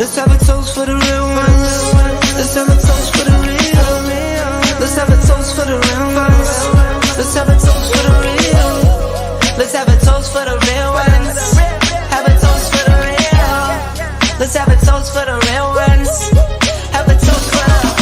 Let's have a toast for the real ones. Let's have a toast for the real. Let's have a toast for the real ones. Let's have a toast for the real. Let's have a toast for the real ones. Have a toast for the real. Let's have a toast for the real ones. Have a toast for the real.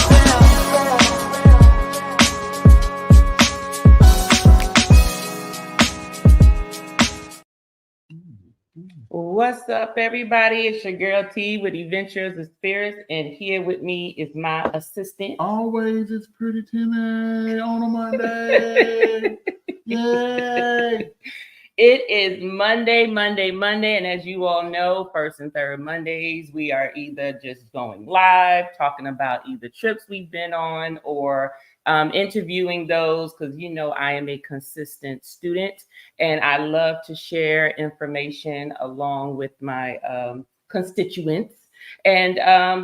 What's up, everybody? It's your girl T with Adventures of Spirits, and here with me is my assistant. Always it's pretty Timmy on a Monday. Yay! It is Monday, and as you all know, first and third Mondays, we are either just going live, talking about either trips we've been on or interviewing those, because you know I am a consistent student and I love to share information along with my constituents. And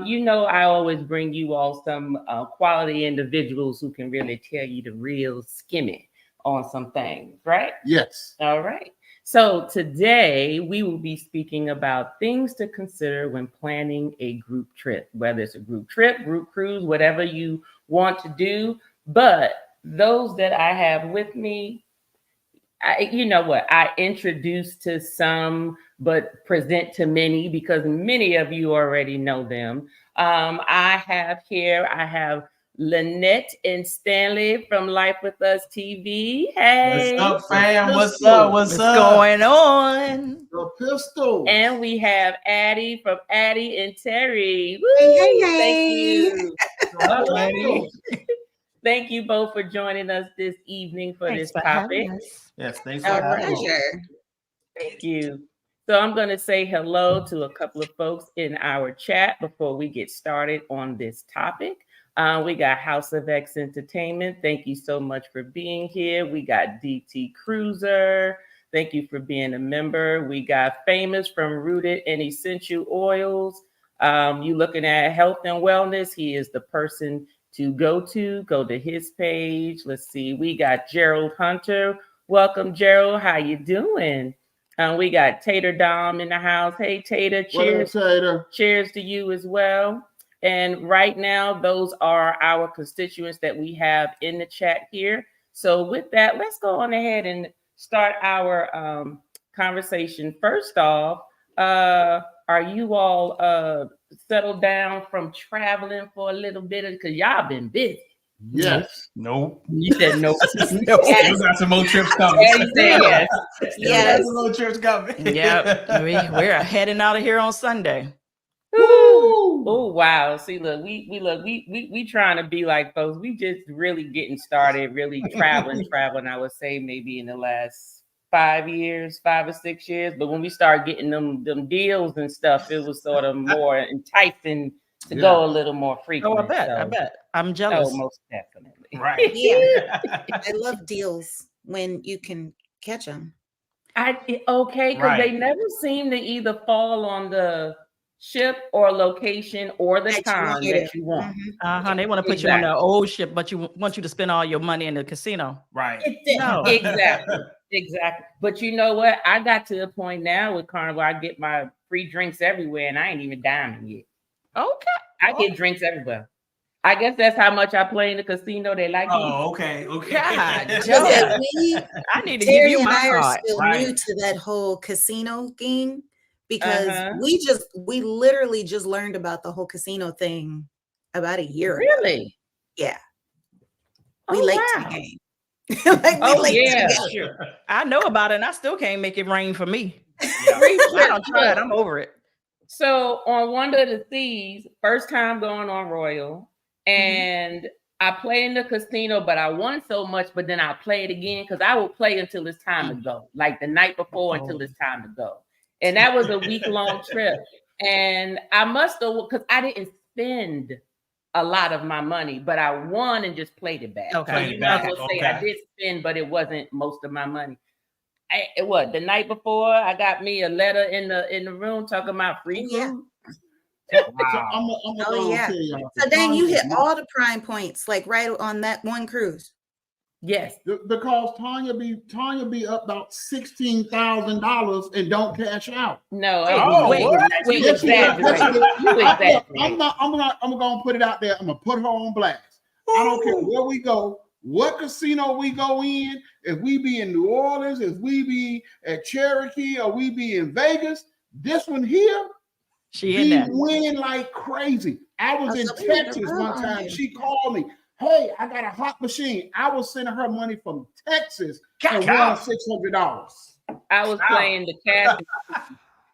you know, I always bring you all some quality individuals who can really tell you the real skimming on some things, right? Yes. All right. So today we will be speaking about things to consider when planning a group trip, whether it's a group trip, group cruise, whatever you want to do. But those that I have with me, you know what, I introduce to some, but present to many because many of you already know them. I have Lynette and Stanley from Life With Us TV. Hey. What's up, fam? What's What's going on? The pistol. And we have Addy from Addy and Terry. Woo! Hey. Thank you. What's up, lady? Thank you both for joining us this evening for Thanks this for having topic. us. Yes, thanks for Our having me. pleasure. Thank you. So I'm going to say hello to a couple of folks in our chat before we get started on this topic. We got House of X Entertainment. Thank you so much for being here. We got DT Cruiser. Thank you for being a member. We got Famous from Rooted in Essential Oils. You looking at health and wellness. He is the person to go to his page. Let's see. We got Gerald Hunter. Welcome, Gerald. How you doing? We got Tater Dom in the house. Hey, Tater. Cheers. What up, Tater? Cheers to you as well. And right now, those are our constituents that we have in the chat here. So with that, let's go on ahead and start our conversation. First off, are you all settled down from traveling for a little bit? Because y'all been busy. Yes. Nope. You said no. Still got some more trips coming. Yeah, you said yes. Yes. Some more trips coming. Yep. We're heading out of here on Sunday. Oh wow! See, look, we trying to be like folks. We just really getting started, really traveling. I would say maybe in the last 5 or 6 years. But when we start getting them deals and stuff, it was sort of more enticing to go a little more frequent. Oh, I bet. I'm Oh, jealous. most definitely. Right. Yeah, I love deals when you can catch them. Okay, because Right. they never seem to either fall on the ship or location or the That you time want that you want. Mhm. They want to put you on the old ship, but you want you to spend all your money in the casino. Right. No. Exactly. But you know what? I got to the point now with Carnival, I get my free drinks everywhere, and I ain't even dining yet. Okay. I get drinks everywhere. I guess that's how much I play in the casino. They like me. Oh, okay. Okay. God, Because Yeah. we, I need to give Terry you and my I are card. still Right. new to that whole casino thing because Uh-huh. we literally just learned about the whole casino thing about a year ago. Really? Yeah, Oh, we late to wow. the game. Like, we Oh, late to yeah. the game. Sure. I know about it, and I still can't make it rain for me. Yeah. I don't try it. I'm over it. So on Wonder of the Seas, first time going on Royal, and I play in the casino, but I won so much, but then I play it again because I will play until it's time to go, like the night before until it's time to go. And that was a week-long trip. And I must have, because I didn't spend a lot of my money, but I won and just played it back. Okay. So you might as well say I Okay. did spend, but it wasn't most of my money. The night before, I got me a letter in the room talking about free Yeah. food. So Wow. I'm Oh, yeah. tell y'all. So dang, you hit all the prime points, like right on that one cruise. Yes. Because Tanya be up about $16,000 and don't cash out. No. Oh, wait. what? You Yes, she is. Yes, she exaggerate. is. You exaggerate. I'm gonna put it out there. I'm gonna put her on blast. I don't care where we go, what casino we go in. If we be in New Orleans, if we be at Cherokee, or we be in Vegas, this one here She be in there. winning like crazy. I was in so we need to Texas run one on time. you. She called me. Hey, I got a hot machine. I was sending her money from Texas and won $600. I was playing the cash,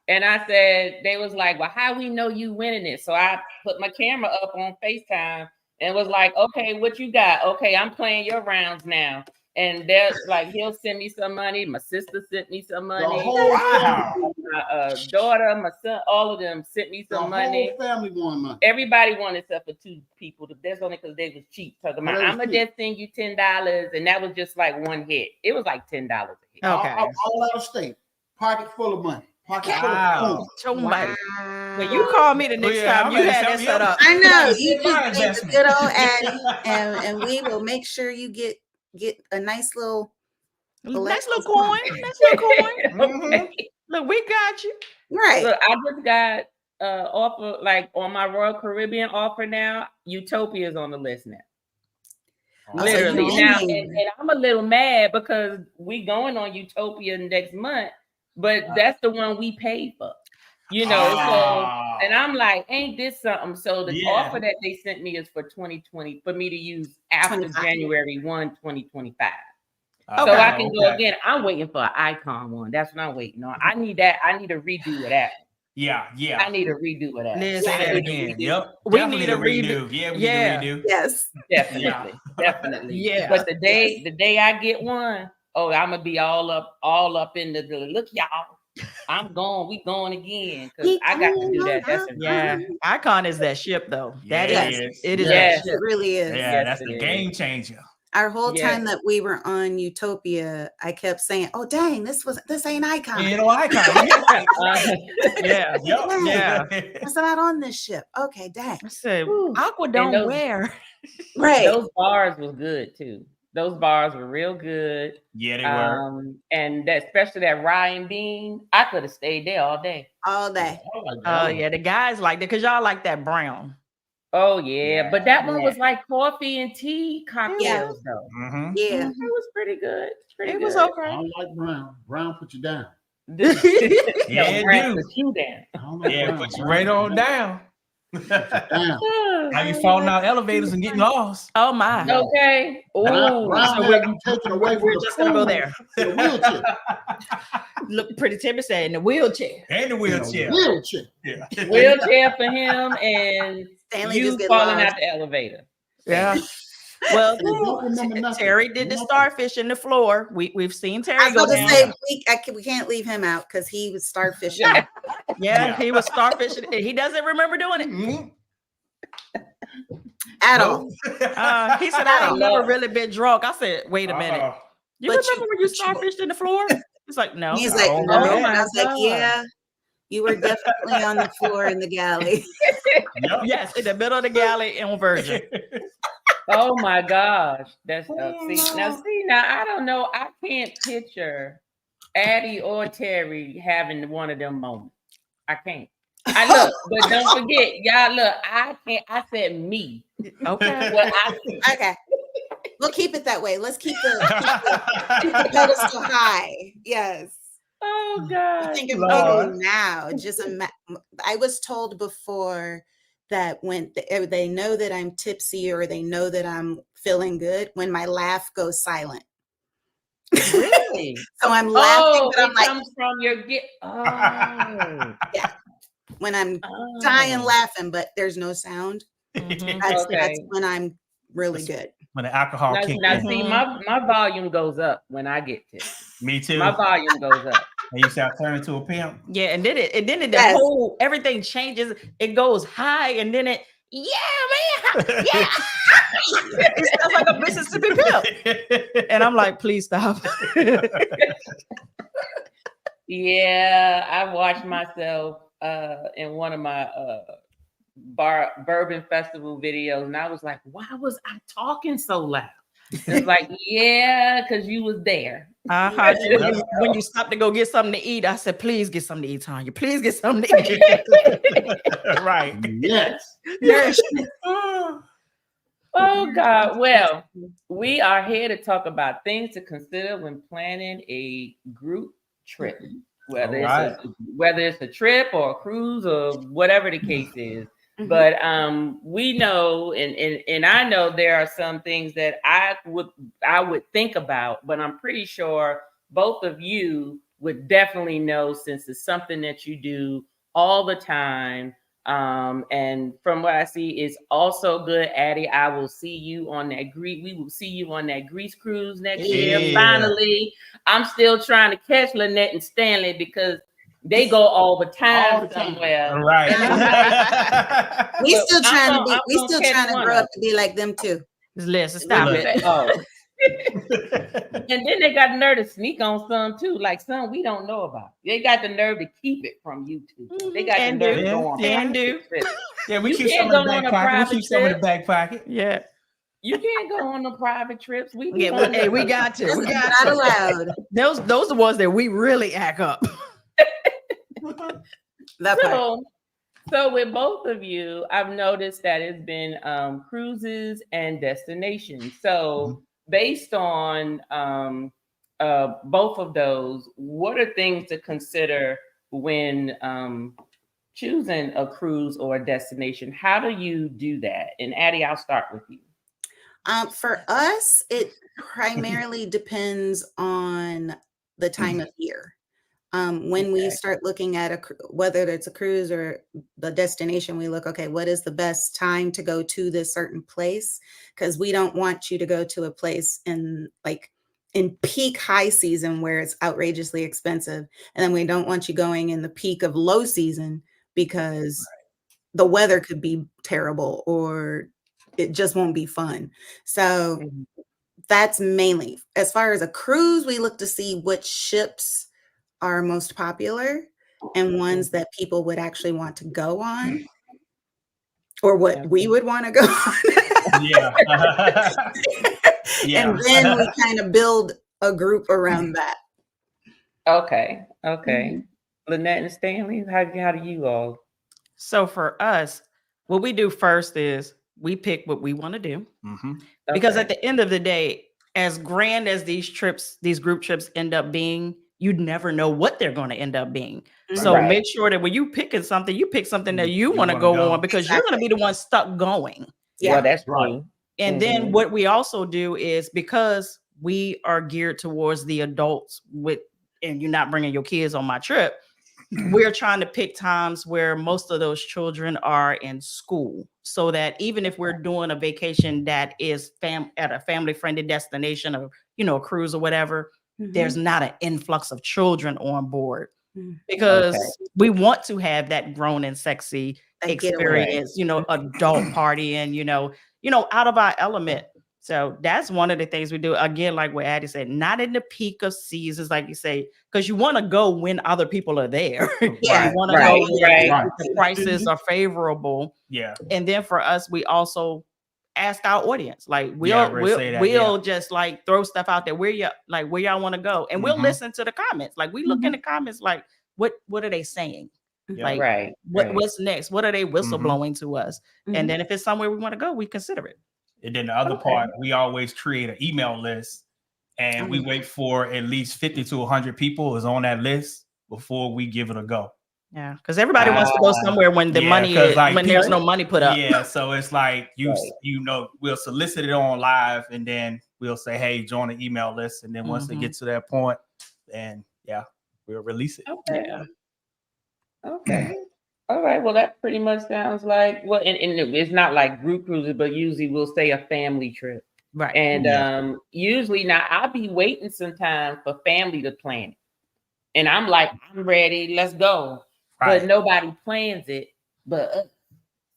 and I said, they was like, well, how we know you winning it? So I put my camera up on FaceTime and was like, okay, what you got? Okay, I'm playing your rounds now. And they're like, he'll send me some money. My sister sent me some money. The whole family, My daughter, my son, all of them sent me some money. whole family won money. Everybody won except for 2 people. That's only because they was cheap. Talking about, I'm gonna just send you $10, and that was just like one hit. It was like $10 a hit. Okay. All out of state, pocket full of money, pocket full of Wow. coins. Somebody. When you call me the next time, you had that set up. I know It's you my just take the investment. good old Addy, and we will make sure you get a nice little Nice little coin. Nice little coin. Okay. Look, we got you. right. Look, I just got offer, like on my Royal Caribbean offer now. Utopia is on the list now. so Literally you now, winning. and I'm a little mad because we going on Utopia next month, but that's the one we paid for. You know, Ah. so and I'm like, ain't this something? So the Yeah. offer that they sent me is for 2020 for me to use after 25. January 1, 2025. Okay. So I can go again. I'm waiting for an icon one. That's what I'm waiting on. I need that. I need a redo of that. Yeah. I need a redo of that. Listen. Say that again. Yep. We Definitely need a redo. Yeah, we Yeah. need a redo. Yes. Definitely. Definitely. Yeah. But the day I get one, I'm gonna be all up in the look, y'all. I'm going, we going again. Because I got to do that. That's Yeah. Icon is that ship though. That Yeah, is. it is. It is Yes. that It ship. really is. Yeah, Yes, that's it the is. game changer. Our whole Yes. time that we were on Utopia, I kept saying, "Oh dang, this ain't Icon. You know, icon. Yeah. Yep. Yeah. It's not on this ship." Okay, dang. I said, Whew. Aqua And don't those- wear. Right. Those bars was good too. Those bars were real good. Yeah, they were. And that, especially that rye and bean, I could have stayed there all day. All day. Oh yeah, the guys like that because y'all like that brown. Oh yeah, but that one Yeah. was like coffee and tea cocktails though. Mm-hmm. Yeah. It was pretty good. It was I okay. don't like Brown. Brown put you down. Yeah, it Brown do. put you down. I don't like Yeah, Brown. put you right on down. Down. How you falling out elevators and getting lost? Oh my. Okay. Brown, Oh, Brown so had you taken away from We're the just gonna go food there. in a wheelchair. Look, Pretty Timmy said in the wheelchair. And the wheelchair. In a wheelchair. Yeah. wheelchair for him and Stanley you just get falling lost. out the elevator. Yeah. Well, They don't remember nothing. Terry did the Nothing. starfish in the floor. We've seen I Terry was go about to down. say we can't leave him out because he was starfishing. Yeah. Yeah, he was starfishing. and He doesn't remember doing it. Mhm. At all. He said, "I ain't never really been drunk." I said, "Wait a minute. Uh-oh. You But remember when you starfished in the floor?" He's like, "No." He's like, Oh, no. my And I was like, God. yeah, you were definitely on the floor in the galley. Yep. Yes, in the middle of the galley in Virgin. Oh my gosh. That's now I don't know. I can't picture Addy or Terry having one of them moments. I can't. I look, but don't forget, y'all look, I can't. I said me. Okay. What I see. Okay. We'll keep it that way. Let's keep the pedestal high. Yes. Oh God. Think of Lord. me now. I was told before that when they know that I'm tipsy or they know that I'm feeling good when my laugh goes silent. Really? So I'm laughing, but it I'm like, comes from your get. Oh. when I'm Oh. dying laughing, but there's no sound. Mhm. That's Okay. when I'm really good. When the alcohol Now, kicks now in. see, my volume goes up when I get tipsy. Me too. My volume goes up. And you shall turn into a pimp. Yeah, and then the Yes. whole everything changes. It goes high, and then it, yeah, man, yeah. It sounds like a Mississippi pimp. And I'm like, please stop. Yeah, I watched myself in one of my bourbon festival videos, and I was like, why was I talking so loud? It's like, yeah, because you was there. When you stopped to go get something to eat, I said, please get something to eat, Tanya. Please get something to eat. Right. Yes. Nourishment. Oh God. Well, we are here to talk about things to consider when planning a group trip, whether it's a trip or a cruise or whatever the case is. But we know, and I know there are some things that I would think about, but I'm pretty sure both of you would definitely know, since it's something that you do all the time. And from what I see, it's also good, Addy. I will see you on that we will see you on that Greece cruise next year. Finally, I'm still trying to catch Lynette and Stanley because they go all the time somewhere. Right. We still trying to grow up to be like them too. Listen, stop it. And then they got the nerve to sneak on some too, like some we don't know about. They got the nerve to keep it from you two. They got the nerve to go on private trips. Yeah, we You keep can't some in the go on back a pocket. We private keep some in the trip. back pocket. Yeah. You can't go on the private trips. We We got to. We got Not to. allowed. Those are the ones that we really act up. That part. So with both of you, I've noticed that it's been cruises and destinations. So based on both of those, what are things to consider when choosing a cruise or a destination? How do you do that? And Addy, I'll start with you. For us, it primarily depends on the time of year. When we start looking at whether it's a cruise or the destination, we look, okay, what is the best time to go to this certain place? Because we don't want you to go to a place in peak high season where it's outrageously expensive. And then we don't want you going in the peak of low season because the weather could be terrible or it just won't be fun. So that's mainly, as far as a cruise, we look to see which ships are most popular and ones that people would actually want to go on, or what we would want to go on. And then we kind of build a group around that. Okay. Lynette and Stanley, how do you all? So for us, what we do first is we pick what we want to do. Because at the end of the day, as grand as these group trips end up being, you'd never know what they're going to end up being. So make sure that when you picking something, you pick something that you want to go on, because you're going to be the one stuck going. Yeah, well, that's right. And then what we also do is, because we are geared towards the adults and you're not bringing your kids on my trip, we're trying to pick times where most of those children are in school, so that even if we're doing a vacation that is at a family-friendly destination, or a cruise or whatever, there's not an influx of children on board, because we want to have that grown and sexy experience, adult partying, out of our element. So that's one of the things we do. Again, like what Addy said, not in the peak of seasons, like you say, because you want to go when other people are there. You want to go when the prices are favorable. Yeah. And then for us, we also ask our audience, like we'll just like throw stuff out there where y'all want to go, and we'll listen to the comments. Like we look in the comments, like what are they saying? Like what's next? What are they whistleblowing to us? And then if it's somewhere we want to go, we consider it. And then the other part, we always create an email list, and we wait for at least 50 to 100 people is on that list before we give it a go. Yeah, because everybody wants to go somewhere when the money is, when there's no money put up. Yeah, so it's like we'll solicit it on live, and then we'll say, hey, join the email list, and then once they get to that point, then we'll release it. Okay. All right. Well, that pretty much sounds like and it's not like group cruises, but usually we'll say a family trip. Right. And usually now I'll be waiting some time for family to plan it. And I'm like, I'm ready, let's go. Right. But nobody plans it but us.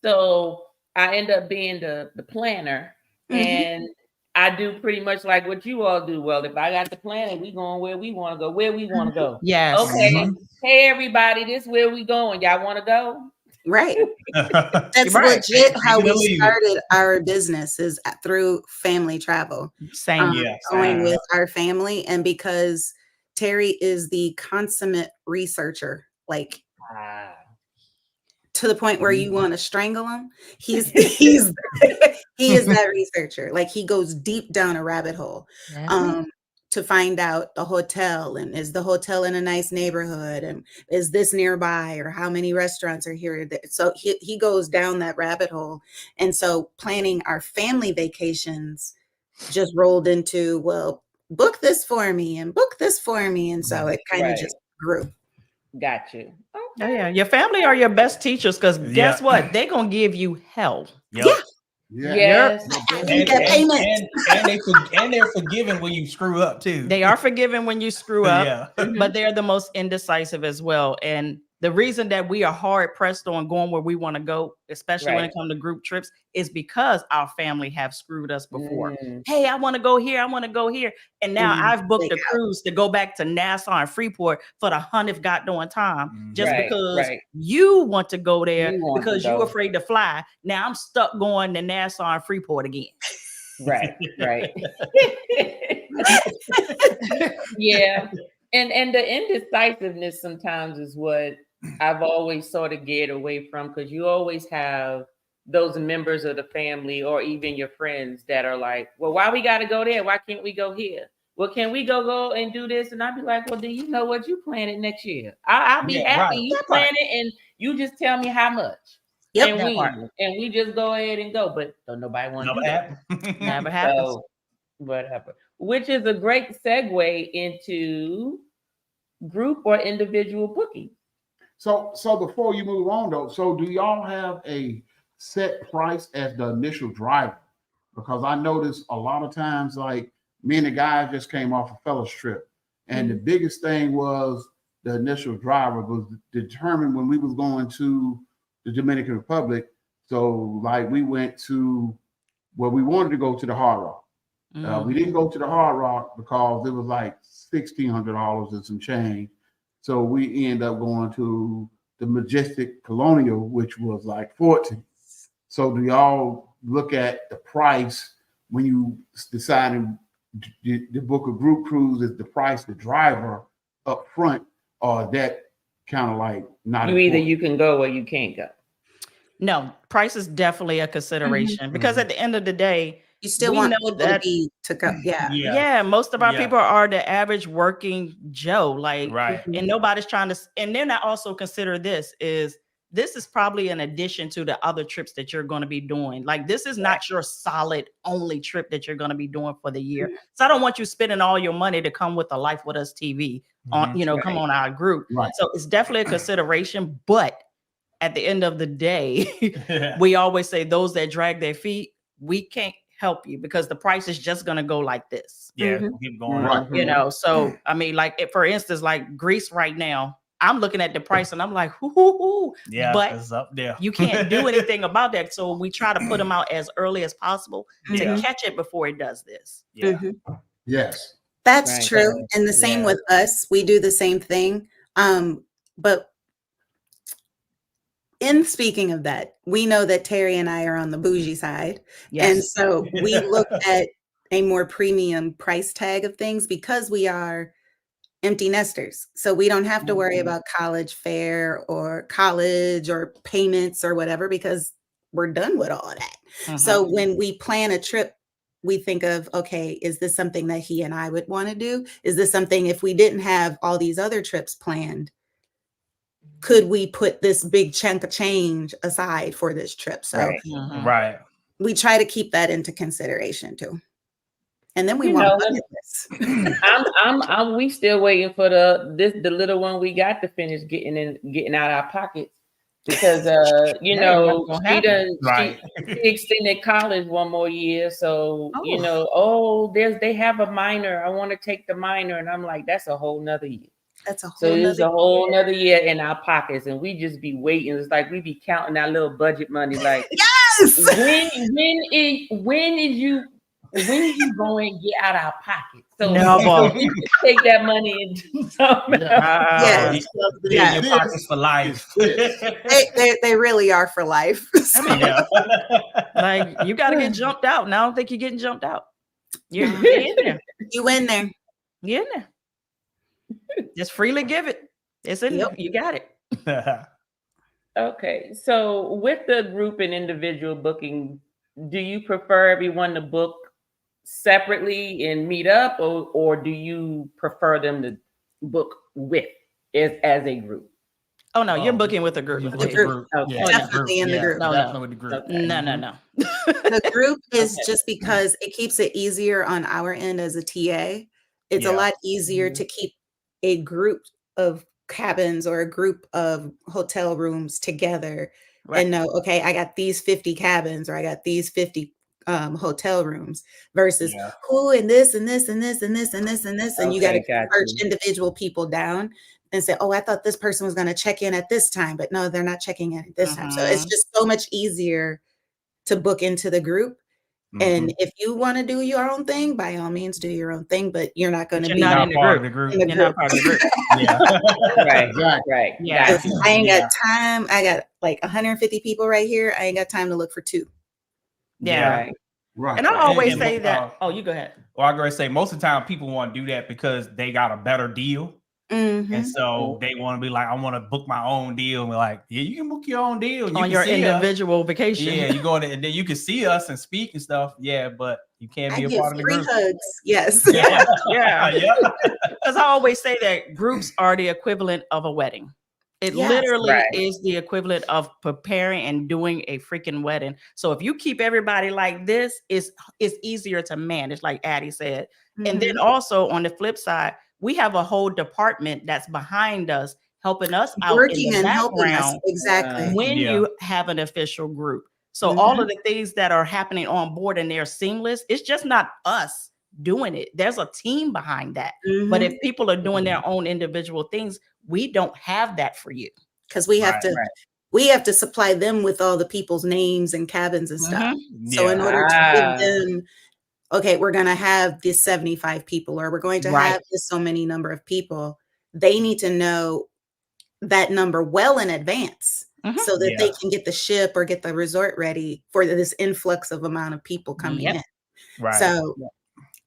So I end up being the planner, and I do pretty much like what you all do. Well, if I got the plan, we going where we want to go, Yes. Okay. Hey, everybody, this is where we going. Y'all want to go? Right. That's Right. legit how Take it or we leave it. started our business is through family travel. Same. Yeah. Going Wow. with our family, and because Terry is the consummate researcher, like Wow. to the point where you want to strangle him. He is that researcher. Like he goes deep down a rabbit hole to find out the hotel, and is the hotel in a nice neighborhood, and is this nearby, or how many restaurants are here. So he goes down that rabbit hole. And so planning our family vacations just rolled into, well, book this for me and book this for me. And so it kind of Right. just grew. Got you. Oh yeah, your family are your best teachers because guess Yeah. what? They're gonna give you hell. Yep. Yeah. Yeah. Yes. Need that payment. And they're forgiving when you screw up too. They are forgiven when you screw up, Yeah. but they're the most indecisive as well. And the reason that we are hard pressed on going where we want to go, especially when Right. it comes to group trips, is because our family have screwed us before. Mm. Hey, I want to go here. I want to go here. And now Mhm. I've booked a Yeah. cruise to go back to Nassau and Freeport for the 100th goddamn time just Right, because right. you want to go there You want to because you're go. afraid to fly. Now I'm stuck going to Nassau and Freeport again. Right, right. Yeah. And the indecisiveness sometimes is what I've always sort of get away from, because you always have those members of the family or even your friends that are like, well, why we got to go there? Why can't we go here? Well, can we go and do this? And I'll be like, well, do you know what? You plan it next year. I'll be Yeah, happy right. you That plan part. it and you just tell me how much. Yep. And That we just go ahead and go. But don't nobody want to Never do that. happened. Never happens. So whatever. Which is a great segue into group or individual booking. So before you move on though, so do y'all have a set price as the initial driver? Because I noticed a lot of times, like me and the guys just came off a fellas trip, and the biggest thing was the initial driver was determined when we was going to the Dominican Republic. So like we went to, well, we wanted to go to the Hard Rock. We didn't go to the Hard Rock because it was like $1,600 and some change. So we ended up going to the Majestic Colonial, which was like 14. So do y'all look at the price when you deciding the book a group cruise? Is the price the driver up front, or is that kind of like not? You either you can go or you can't go. No, price is definitely a consideration because at the end of the day, You still we want know people that- to be to go. Yeah. yeah, most of our Yeah. people are the average working Joe, like, Right. and nobody's trying to. And then I also consider this is probably an addition to the other trips that you're going to be doing. Like, this is not your solid only trip that you're going to be doing for the year. So I don't want you spending all your money to come with the Life with Us TV on, come on our group. Right. So it's definitely a consideration, but at the end of the day, we always say those that drag their feet, we can't help you because the price is just going to go like this. Yeah, keep going. Right. So I mean, like for instance, like Greece right now, I'm looking at the price and I'm like, hoo. Yeah, but it's up there. you can't do anything about that. So we try to put them out as early as possible Yeah. to catch it before it does this. Yeah. Yes. That's Right. true. And the same with us. We do the same thing. But in speaking of that, we know that Terry and I are on the bougie side. And Yes. so we look at a more premium price tag of things because we are empty nesters. So we don't have to worry about college fare or college or payments or whatever because we're done with all of that. So when we plan a trip, we think of, okay, is this something that he and I would want to do? Is this something, if we didn't have all these other trips planned, could we put this big chunk of change aside for this trip? So Right. we try to keep that into consideration too. And then we You want know, bucket list. we still waiting for the little one we got to finish getting out our pockets because you know Right. she extended college one more year, so you know, they have a minor. I want to take the minor, and I'm like, that's a whole nother year. That's a whole So it's nother a whole nother year in our pockets, and we just be waiting. It's like we be counting our little budget money, like yes. when are you going to get out our pocket? So Never. we can take that money and do something else. Yes. Yeah, your This pockets for life. is They really are for life. I mean, Yeah. like you got to get jumped out. And I don't think you're getting jumped out. You're in there. You in there. You're in there. Just freely give it. It's in Yep. You got it. Okay, so with the group and individual booking, do you prefer everyone to book separately and meet up, or do you prefer them to book with as a group? Oh no, you're booking with a group. With The the group. Okay. Yeah, Definitely in the group. No, Definitely with the group. Okay. No. The group is Okay. just because it keeps it easier on our end as a TA. It's a Yeah. lot easier to keep a group of cabins or a group of hotel rooms together Right. and know, okay, I got these 50 cabins or I got these 50 hotel rooms versus Yeah. who and this and this and this and this and this and this. And you got to Okay, got search you. individual people down and say, oh, I thought this person was going to check in at this time, but no, they're not checking in at this time. So it's Mhm. just so much easier to book into the group. And if you want to do your own thing, by all means, do your own thing, but you're not going to You're be not Not in the part group. of the group. in the You're not group. part of the group. Yeah. Right, Exactly. right. Yeah. Got 'Cause you. I ain't Yeah. got time. I got like 150 people right here. I ain't got time to look for two. Yeah. Right. right. And I always And- say that. Oh, you go ahead. Well, I'm going to say most of the time people want to do that because they got a better deal. Mhm. And so they want to be like, I want to book my own deal. And we're like, yeah, you can book your own deal. You On can your see us. individual vacation. Yeah, you go in and then you can see us and speak and stuff. Yeah, but you can't I be a get part of the free group. hugs. Yes. Yeah. Yeah. Yeah. Because I always say that groups are the equivalent of a wedding. It Yes. literally Right. is the equivalent of preparing and doing a freaking wedding. So if you keep everybody like this, it's easier to manage, like Addy said. And then Mhm. also on the flip side, we have a whole department that's behind us, helping us out in Working the and helping us. background Exactly. when Yeah. you have an official group. So all of the things that are happening on board and they're seamless, it's just not us doing it. There's a team behind that. But Mhm. if people are doing their own individual things, we don't have that for you. Because we have Right, to right. we have to supply them with all the people's names and cabins and stuff. So in Yeah. order to Ah. give them, okay, we're going to have this 75 people or we're going to Right. have this so many number of people, they need to know that number well in advance Mhm. so that they Yeah. can get the ship or get the resort ready for this influx of amount of people coming Yep. in. Right. So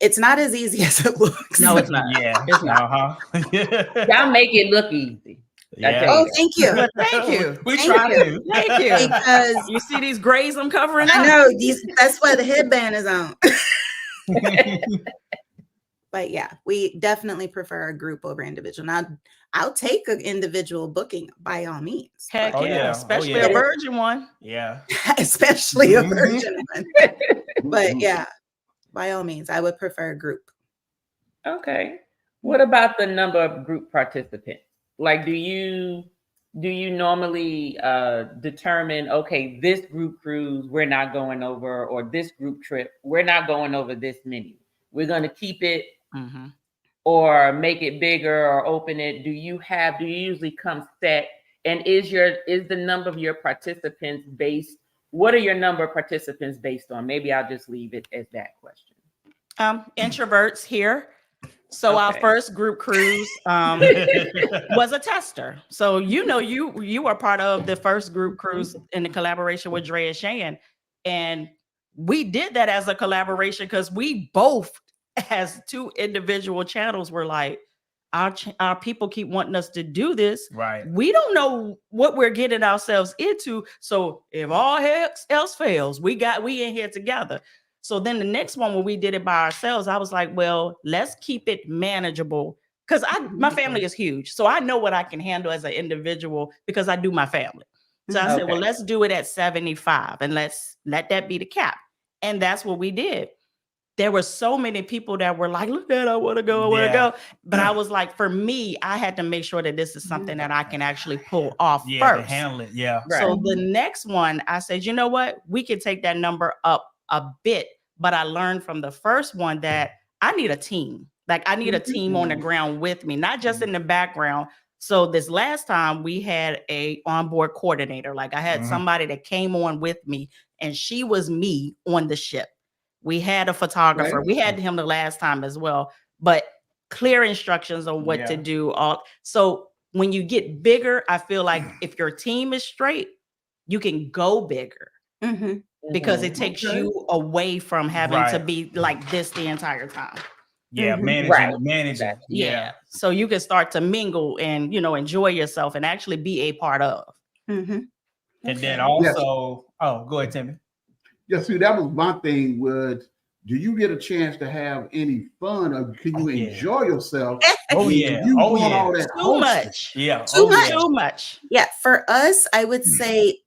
it's not as easy as it looks. No, it's not. Yeah. It's not. Uh-huh. Y'all make it look easy. I Yeah. tell Oh, you. thank you. Well, thank you. We Thank try you. to. Thank you. Because You see these grays I'm covering I up? know that's why the headband is on. But yeah, we definitely prefer a group over individual. Now, I'll take an individual booking by all means, Heck Oh, yeah. yeah. Oh, Especially yeah. a virgin one. Yeah. especially a Mhm. virgin one. But yeah, by all means, I would prefer a group. Okay. What about the number of group participants? Like, do you normally determine, okay, this group cruise we're not going over, or this group trip we're not going over this many? We're going to keep it Mhm. or make it bigger or open it. Do you usually come set? And is the number of your participants based? What are your number of participants based on? Maybe I'll just leave it as that question. Introverts here. So our Okay. first group cruise was a tester. So you are part of the first group cruise in the collaboration with Dre and Shan. And we did that as a collaboration because we both, as two individual channels, were like, our people keep wanting us to do this. Right. We don't know what we're getting ourselves into. So if all else fails, we in here together. So then the next one, when we did it by ourselves, I was like, well, let's keep it manageable. Because my family is huge. So I know what I can handle as an individual because I do my family. So I said, well, Okay. let's do it at 75 and let's let that be the cap. And that's what we did. There were so many people that were like, look at, I want to go, I want to Yeah. go. But I was like, for me, I had to make sure that this is something that I can actually pull off Yeah. To first. handle it. Yeah. Right. So the next one, I said, you know what? We can take that number up a bit. But I learned from the first one that I need a team. Like I need a team on the ground with me, not just in the background. So this last time we had a onboard coordinator. Like I had somebody that came on with me and she was me on the ship. We had a photographer. Right. We had him the last time as well, but clear instructions on what to do. So when you get bigger, I feel like if your team is straight, you can go bigger because it takes you away from having to be like this the entire time. Yeah, managing. Yeah. So you can start to mingle and, you know, enjoy yourself and actually be a part of. And then also, go ahead, Timmy. Yeah, see, that was my thing. Do you get a chance to have any fun, or can you enjoy yourself? Oh yeah, all that too much. Yeah, too much. Yeah, for us, I would say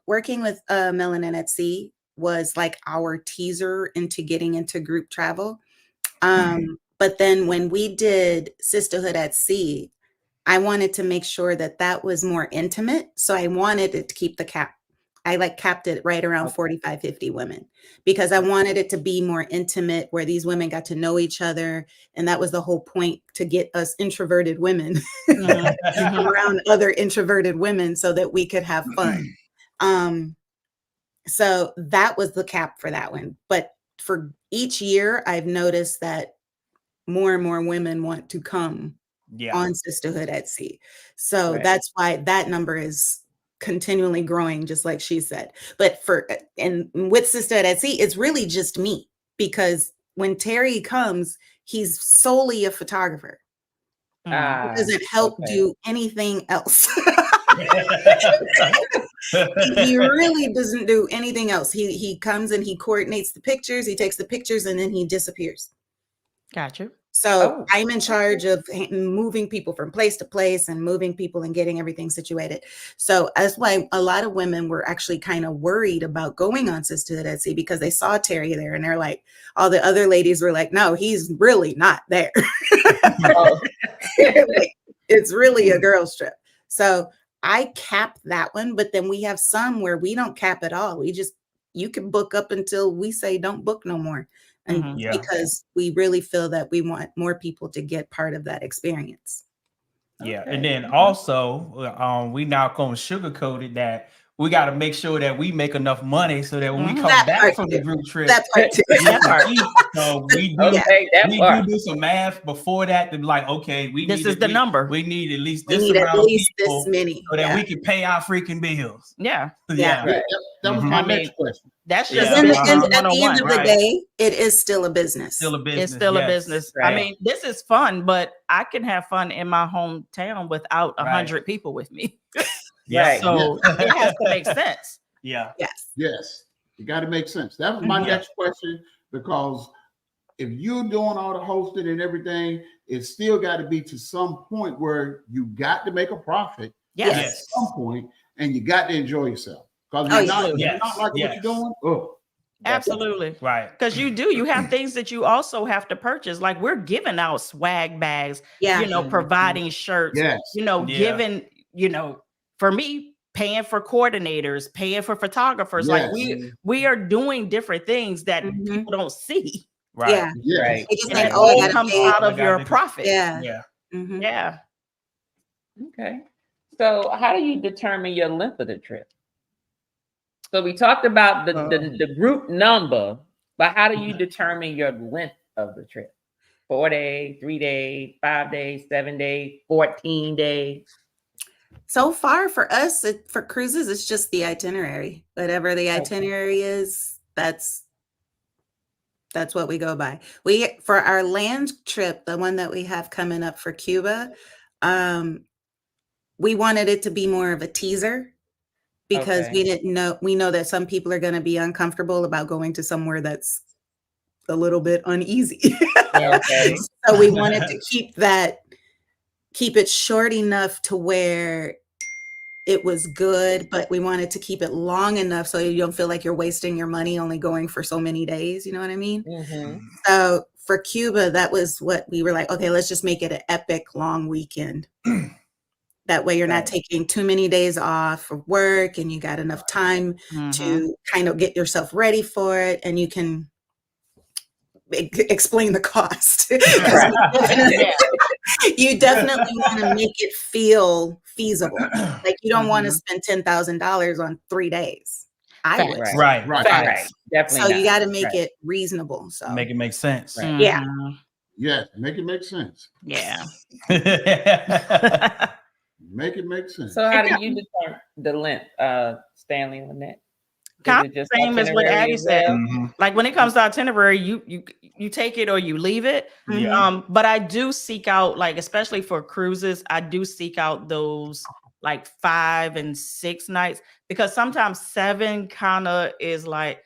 working with Melanin at Sea was like our teaser into getting into group travel. But then when we did Sisterhood at Sea, I wanted to make sure that that was more intimate. So I wanted it to keep the cap. I like capped it right around 45, 50 women because I wanted it to be more intimate where these women got to know each other. And that was the whole point, to get us introverted women around other introverted women so that we could have fun. So that was the cap for that one. But for each year, I've noticed that more and more women want to come on Sisterhood at Sea. So that's why that number is continually growing, just like she said. But with Sisterhood at Sea, it's really just me, because when Terry comes, he's solely a photographer. He doesn't help do anything else. He really doesn't do anything else. He comes and he coordinates the pictures, he takes the pictures, and then he disappears. Gotcha. So I'm in charge of moving people from place to place and moving people and getting everything situated. So that's why a lot of women were actually kind of worried about going on Sisterhood at Sea, because they saw Terry there and they're like, all the other ladies were like, no, he's really not there. It's really a girls trip. So I cap that one, but then we have some where we don't cap at all. You can book up until we say don't book no more. And because we really feel that we want more people to get part of that experience. Yeah. And then also, we not going to sugarcoat it that we got to make sure that we make enough money so that when we come back from the group trip, that's part too. So we do some math before that to be like, okay, this is the number. We need at least this amount of people this many, so that we can pay our freaking bills. Yeah. That was my next question. That's just at the end of the day, it is still a business. It's still a business. Right. I mean, this is fun, but I can have fun in my hometown without 100 people with me. So it has to make sense. Yes. It got to make sense. That was my next question, because if you're doing all the hosting and everything, it's still got to be to some point where you got to make a profit. At some point, and you got to enjoy yourself. Because you're not like what you're doing. Absolutely. Right. Because you have things that you also have to purchase. Like we're giving out swag bags, providing shirts, giving, for me, paying for coordinators, paying for photographers. Like we are doing different things that people don't see. Right. It just and it all comes out of your profit. Yeah. Okay. So how do you determine your length of the trip? So we talked about the group number, but how do you determine your length of the trip? 4 days, 3 days, 5 days, 7 days, 14 days? So far for us, for cruises, it's just the itinerary. Whatever the itinerary is, that's what we go by. For our land trip, the one that we have coming up for Cuba, we wanted it to be more of a teaser, because we know that some people are going to be uncomfortable about going to somewhere that's a little bit uneasy. So we wanted to keep it short enough to where it was good, but we wanted to keep it long enough so you don't feel like you're wasting your money only going for so many days. You know what I mean? So for Cuba, that was what we were like, okay, let's just make it an epic long weekend. That way you're not taking too many days off of work, and you got enough time to kind of get yourself ready for it, and you can explain the cost. You definitely want to make it feel feasible. Like you don't want to spend $10,000 on 3 days. I Facts. would. Right. Right. Right. Definitely. So you not. got to make Right. it reasonable. So Make it make sense. Right. Yeah. Mhm. Yes, make it make sense. Yeah. Make it make sense. So how do you determine the length, Stanley and Lynette? Is Kind it of just same as what itinerary Addy as said. well? Mhm. Like when it comes to itinerary, you take it or you leave it. Yeah. But I do seek out, like, especially for cruises, I do seek out those like 5 and 6 nights, because sometimes 7 kind of is like,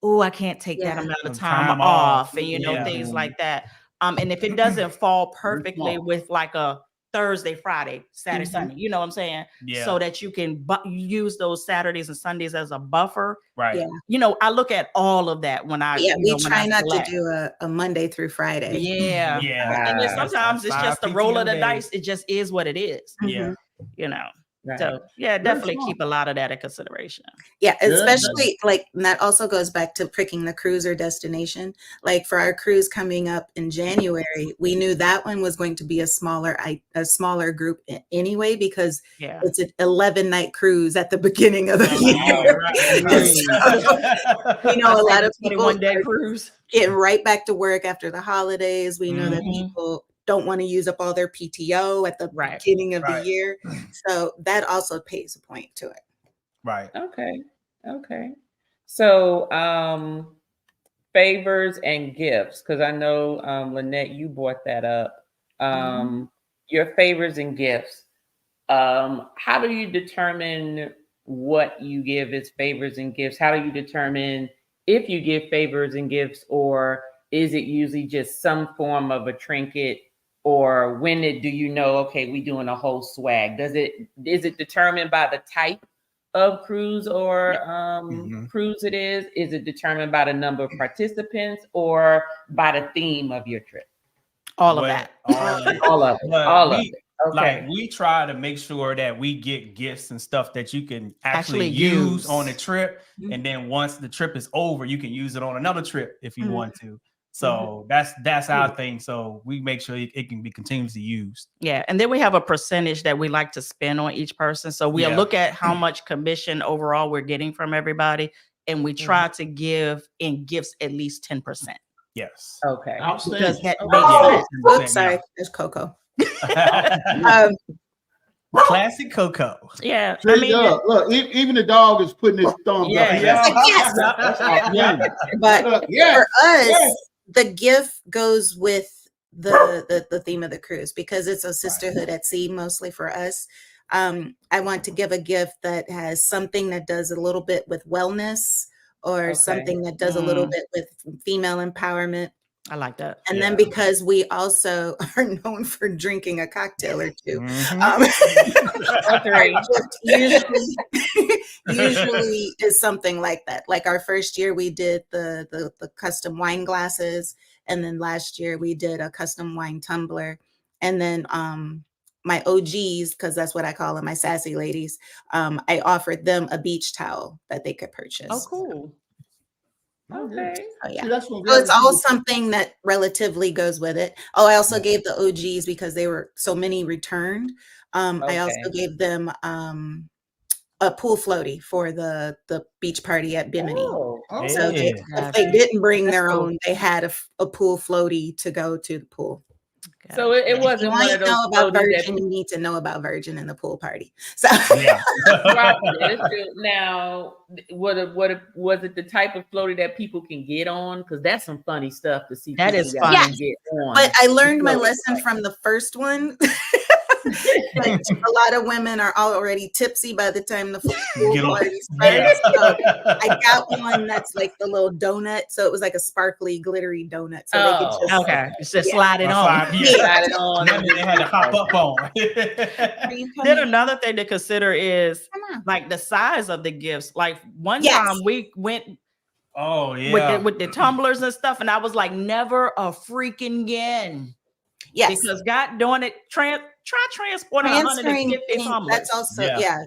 oh, I can't take that Yeah. amount of Some time time off, off. and Yeah. things like that. And if it doesn't fall perfectly small. with like a Thursday, Friday, Saturday, Mhm. Sunday, you know what I'm saying? Yeah. So that you can use those Saturdays and Sundays as a buffer. Right. Yeah. I look at all of that when I, Yeah, we when try I not to select. do a Monday through Friday. Yeah. Yeah. And then Ah, sometimes it's just the 5 roll of the PTO dice. days. It just is what it is, Yeah. you know. right. So yeah, Very definitely smart. keep a lot of that in consideration. Yeah, Yeah, especially like, and that also goes back to picking the cruise or destination. Like for our cruise coming up in January, we knew that one was going to be a smaller group anyway, because Yeah. it's an 11-night cruise at the beginning of the Yeah, year. right. We know a lot of people 21-day are cruise. getting right back to work after the holidays. We know that Mhm. people don't want to use up all their PTO at the Right. beginning of the Right. year. So that also pays a point to it. Right. Okay. Okay. So favors and gifts, because I know Lynette, you brought that up. Your favors and gifts. How do you determine what you give as favors and gifts? How do you determine if you give favors and gifts, or is it usually just some form of a trinket? Or do you know, okay, we doing a whole swag? Is it determined by the type of cruise or cruise it is? Is it determined by the number of participants or by the theme of your trip? All of that. All of it. But All of it. Okay. Like we try to make sure that we get gifts and stuff that you can actually use use. on a trip. Mhm. And then once the trip is over, you can use it on another trip if you Mhm. want to. So that's our thing. So we make sure it can be continuously used. Yeah. And then we have a percentage that we like to spend on each person. So we'll look at how much commission overall we're getting from everybody. And we try to give in gifts at least 10%. Yes. Okay. Outstanding. Because that Yeah. makes Oops, sorry, there's Coco. Yeah. Classic Coco. Yeah. See, I mean, look, even the dog is putting his thumbs Yeah, up. yeah. Yes. That's outstanding. But Yes. for us, yes. the gift goes with the theme of the cruise, because it's a sisterhood at sea mostly for us. I want to give a gift that has something that does a little bit with wellness, or something that does a little bit with female empowerment. I like that. And then because we also are known for drinking a cocktail or two, usually is something like that. Like our first year, we did the custom wine glasses, and then last year we did a custom wine tumbler, and then my OGs, because that's what I call them, my sassy ladies, I offered them a beach towel that they could purchase. Oh, cool. Okay. Oh, yeah. See, that's what So it's all something that relatively goes with it. Oh, I also gave the OGs, because they were so many returned. I also gave them a pool floaty for the beach party at Bimini. Oh, So if they didn't bring their own, they had a pool floaty to go to the pool. so it wasn't If you one want of to those know about floaties Virgin, that you need to know about Virgin and the pool party. So now, was it the type of floaty that people can get on? Because that's some funny stuff to see. That people is that funny. can get on. but I learned my lesson from the first one. Like, a lot of women are already tipsy by the time the pool party starts. So I got one that's like the little donut. So it was like a sparkly, glittery donut. So they could just Okay. It's just slide it on. Slide it on. That means they had to hop up on. Then another thing to consider is like the size of the gifts. Like one time we went with the tumblers and stuff, and I was like, never a freaking again. Yes. Because God doing it, try transporting 150 tumblers. That's also,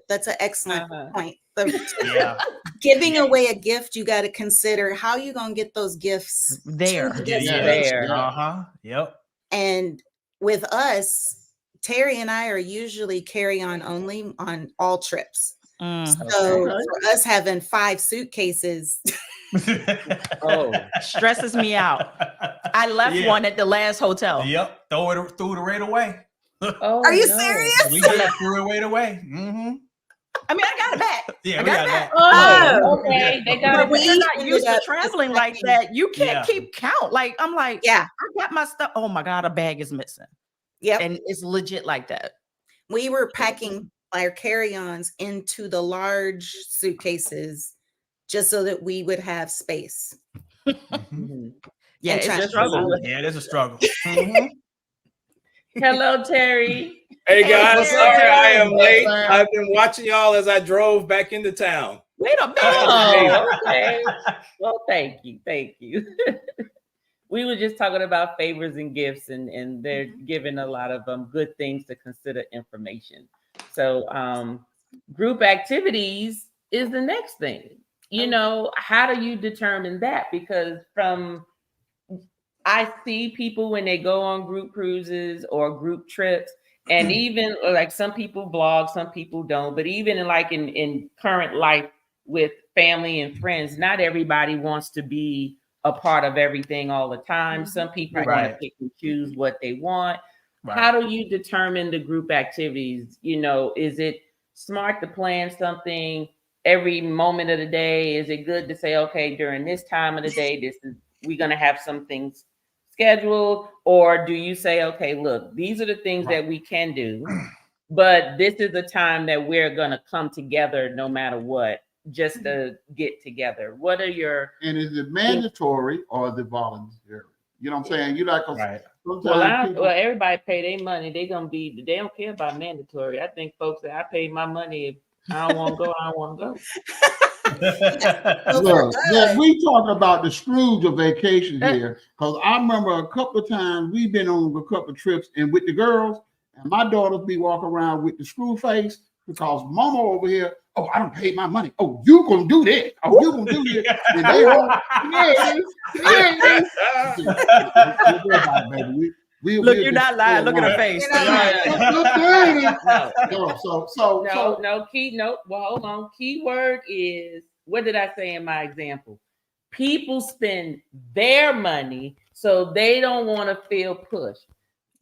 that's an excellent point. Giving away a gift, you got to consider how you going to get those gifts there. Yep. And with us, Terry and I are usually carry on only on all trips. So for us having 5 suitcases, Oh, Stresses me out. I left one at the last hotel. Yep, threw it right away. oh, are you no. serious? We just threw it right away. Mm-hmm. I mean, I got it back. Yeah, I we got got that. that. Oh, okay. They got But it. when you're not ended used to up traveling just like packing- that, you can't Yeah. keep count. Like, I'm like, Yeah. I got my stuff. Oh my God, a bag is missing. Yep. And it's legit like that. We were packing our carry-ons into the large suitcases just so that we would have space. Mhm. Yeah, And it's trying a to struggle. Yeah, there's a struggle. Mhm. Hello, Terry. Hey guys, What's up, sorry Terry? I am late. Sam? I've been watching y'all as I drove back into town. Wait a minute. Oh, okay. Well, thank you. Thank you. We were just talking about favors and gifts, and they're giving a lot of good things to consider information. So group activities is the next thing. You know, how do you determine that? Because I see people when they go on group cruises or group trips, and even like some people blog, some people don't, but even in current life with family and friends, not everybody wants to be a part of everything all the time. Some people want to Right. pick and choose what they want. Right. How do you determine the group activities? You know, is it smart to plan something every moment of the day? Is it good to say, okay, during this time of the day, we're gonna have some things scheduled? Or do you say, okay, look, these are the things that we can do, but this is the time that we're gonna come together no matter what, just to get together? What are your And is it mandatory or is it voluntary? You know what I'm saying? You like Right. sometimes people, everybody pay their money. They don't care about mandatory. I think folks that I pay my money. If I don't want to go, I don't want to go. look, we talking about the Scrooge of vacation here, because I remember a couple of times we've been on a couple of trips and with the girls, and my daughters be walking around with the screw face because mama over here, oh, I don't pay my money. Oh, you gonna do this. Oh, you gonna do this. And they all, yeah, it is. Baby. Look, you're not lying. Look at her face. Well, hold on. Keyword is, what did I say in my example? People spend their money, so they don't want to feel pushed.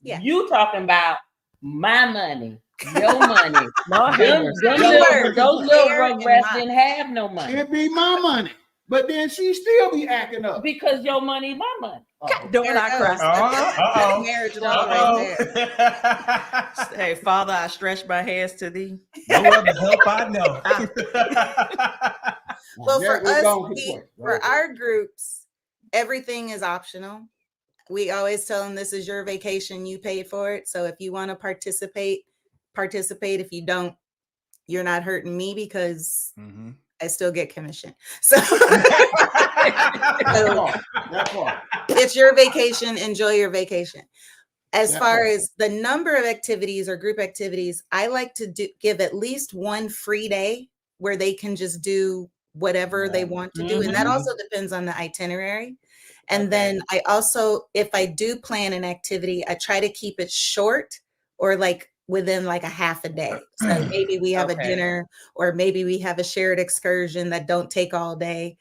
Yeah. You talking about my money, your money. Those Keyword. little rugrats didn't have no money. It'd be my money, but then she still be acting up. Because your money is my money. Don't I cry. Uh-oh. Marriage law right there. Hey, Father, I stretch my hands to thee. No other help I know. Well, for We're us, going to the point. for our groups, everything is optional. We always tell them this is your vacation, you paid for it. So if you want to participate. If you don't, you're not hurting me because I still get commission. So, That part. it's your vacation. Enjoy your vacation. As far as the number of activities or group activities, I like to give at least one free day where they can just do whatever they want to do. And that also depends on the itinerary. And then I also, if I do plan an activity, I try to keep it short or like within like a half a day. So maybe we have a dinner, or maybe we have a shared excursion that don't take all day.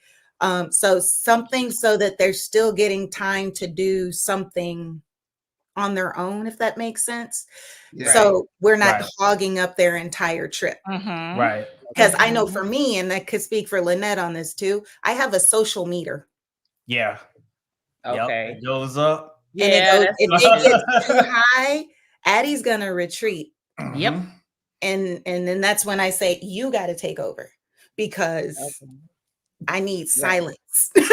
So something so that they're still getting time to do something on their own, if that makes sense. Yeah. So we're not hogging up their entire trip. Right. Because I know for me, and I could speak for Lynette on this too, I have a social meter. Yeah. Okay. Yep, it goes up. And if it gets too high, Addy's gonna retreat. Yep. And then that's when I say you got to take over, because I need silence. Now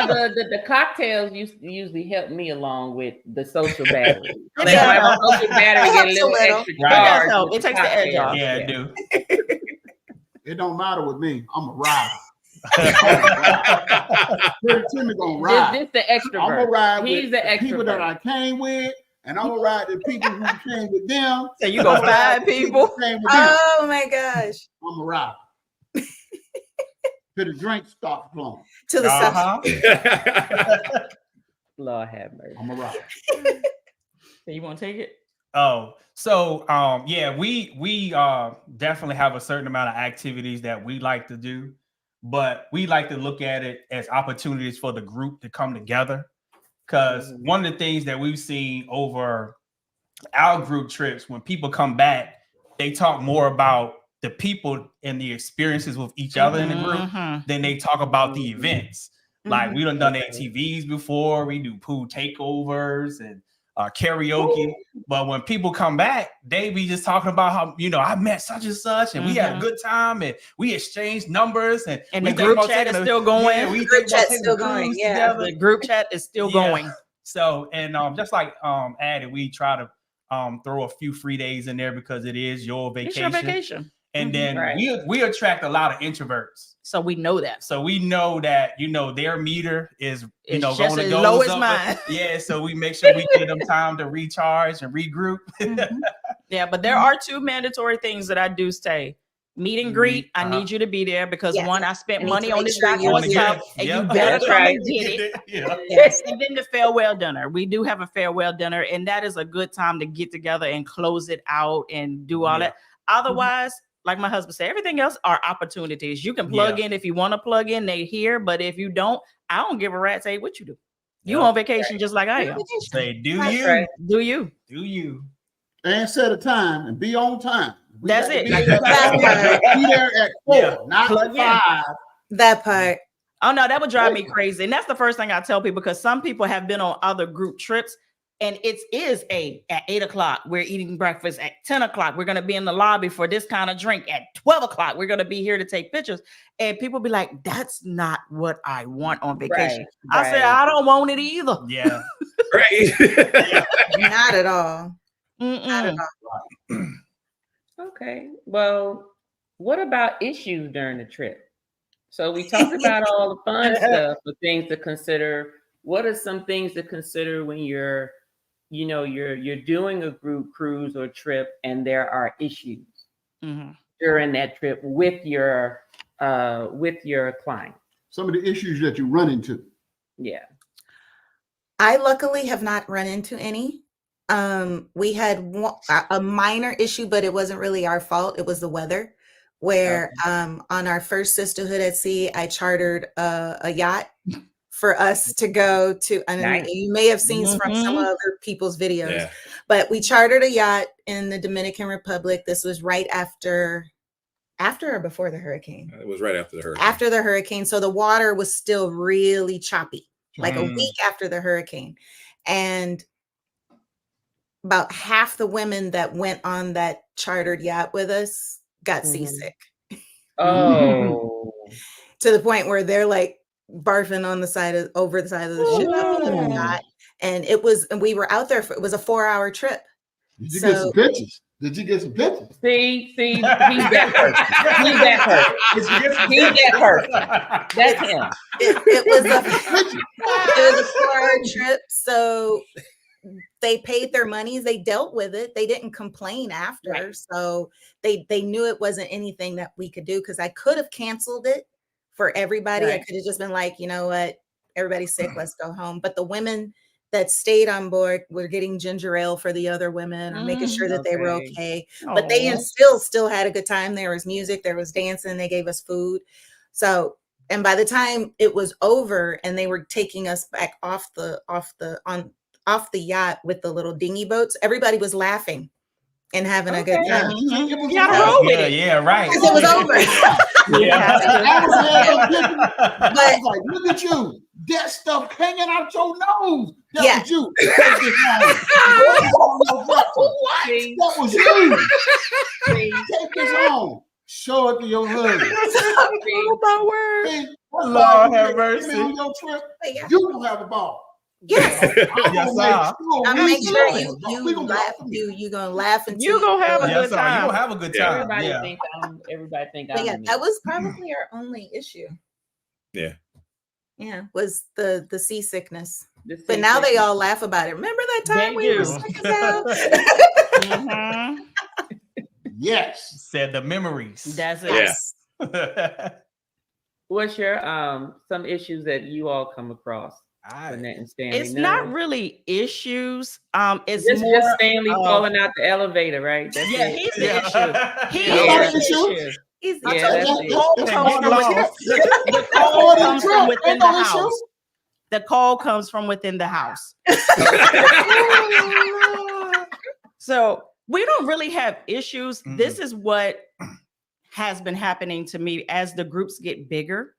the cocktails usually help me along with the social battery. They have a social battery, get a little extra charge. It takes the edge off. Yeah, I do. It don't matter with me. I'm a rider. Timmy gonna ride. This the extrovert. I'm gonna ride He's with the the people that extrovert. I came with, and I'm gonna ride the people who came with them. So you go find people. Who came with them. Oh my gosh. I'm a rider. To the drink start flowing. To the side. Lord have mercy. I'm a rider. So you want to take it? Oh, so yeah, we definitely have a certain amount of activities that we like to do, but we like to look at it as opportunities for the group to come together. Because one of the things that we've seen over our group trips, when people come back, they talk more about the people and the experiences with each other in the group than they talk about the events. Like we done ATVs before, we do pool takeovers and karaoke. But when people come back, they be just talking about how, I met such and such, and we had a good time, and we exchanged numbers, and the group chat is still going. Yeah, we group chat's still going. Yeah, the group chat is still going. So, and just like Addy, we try to throw a few free days in there because it is your vacation. It's your vacation. And then we attract a lot of introverts. So we know that. So we know that, their meter is, it's going just to as go low as mine. Yeah. So we make sure we give them time to recharge and regroup. Yeah. But there are 2 mandatory things that I do say. Meet and greet. I need you to be there because one, I spent money on this goddamn stuff, and you better come and get it. Yes. And then the farewell dinner. We do have a farewell dinner, and that is a good time to get together and close it out and do all that. Otherwise, like my husband said, everything else are opportunities. You can plug in if you want to plug in, they here. But if you don't, I don't give a rat's say what you do. You on vacation just like I am. Say, do you. Do you. Do you. And set a time and be on time. That's it. Be there at 4, not Plug 5. That part. Oh no, that would drive me crazy. And that's the first thing I tell people, because some people have been on other group trips and it is at 8 o'clock. We're eating breakfast at 10 o'clock. We're going to be in the lobby for this kind of drink at 12 o'clock. We're going to be here to take pictures. And people be like, that's not what I want on vacation. I said, I don't want it either. Yeah. Right. Not at all. Not at all. Okay. Well, what about issues during the trip? So we talked about all the fun stuff, the things to consider. What are some things to consider when you're doing a group cruise or trip and there are issues during that trip with your client? Some of the issues that you run into. Yeah. I luckily have not run into any. We had a minor issue, but it wasn't really our fault. It was the weather, where on our first Sisterhood at Sea, I chartered a yacht for us to go to. And you may have seen from some other people's videos, but we chartered a yacht in the Dominican Republic. This was right after or before the hurricane? It was right after the hurricane. After the hurricane. So the water was still really choppy, like a week after the hurricane. And about half the women that went on that chartered yacht with us got seasick. Oh. To the point where they're like barfing on over the side of the ship. Yacht. And we were out there it was a 4-hour trip. Did you get some pictures? See, he's that person. He's that person. That's him. It was a 4-hour trip. So they paid their monies. They dealt with it. They didn't complain after. Right. So they knew it wasn't anything that we could do, because I could have canceled it for everybody. Right. I could have just been like, you know what? Everybody's sick. Let's go home. But the women that stayed on board were getting ginger ale for the other women, or making sure that they were okay. But they still had a good time. There was music, there was dancing, they gave us food. So, and by the time it was over and they were taking us back off the yacht with the little dinghy boats, everybody was laughing and having a good time. Yeah, right. Because it was over. But I was like, look at you. That stuff hanging out your nose. That was you. That was you. Take this home. Show it to your husband. Lord have mercy. On your trip, you will have a ball. Yes. I'm gonna make sure you laugh. You gonna laugh and you gonna have a good time. You gonna have a good time. Everybody think I'm that was probably our only issue. Yeah, was the seasickness. But now they all laugh about it. Remember that time we were sick as hell? Yes. Said the memories. That's it. What's your some issues that you all come across? Lynette and Stanley. It's no? not really issues. It's Just more Stanley falling out the elevator, right? That's yeah, it. he's the issue. He Yeah. is the issue. He's Yeah, the that's The it. call That's comes part from of the within, trip. the That's call part of the comes trip. from within Ain't the no issue. house. The call comes from within the house. So we don't really have issues. Mm-mm. This is what has been happening to me as the groups get bigger.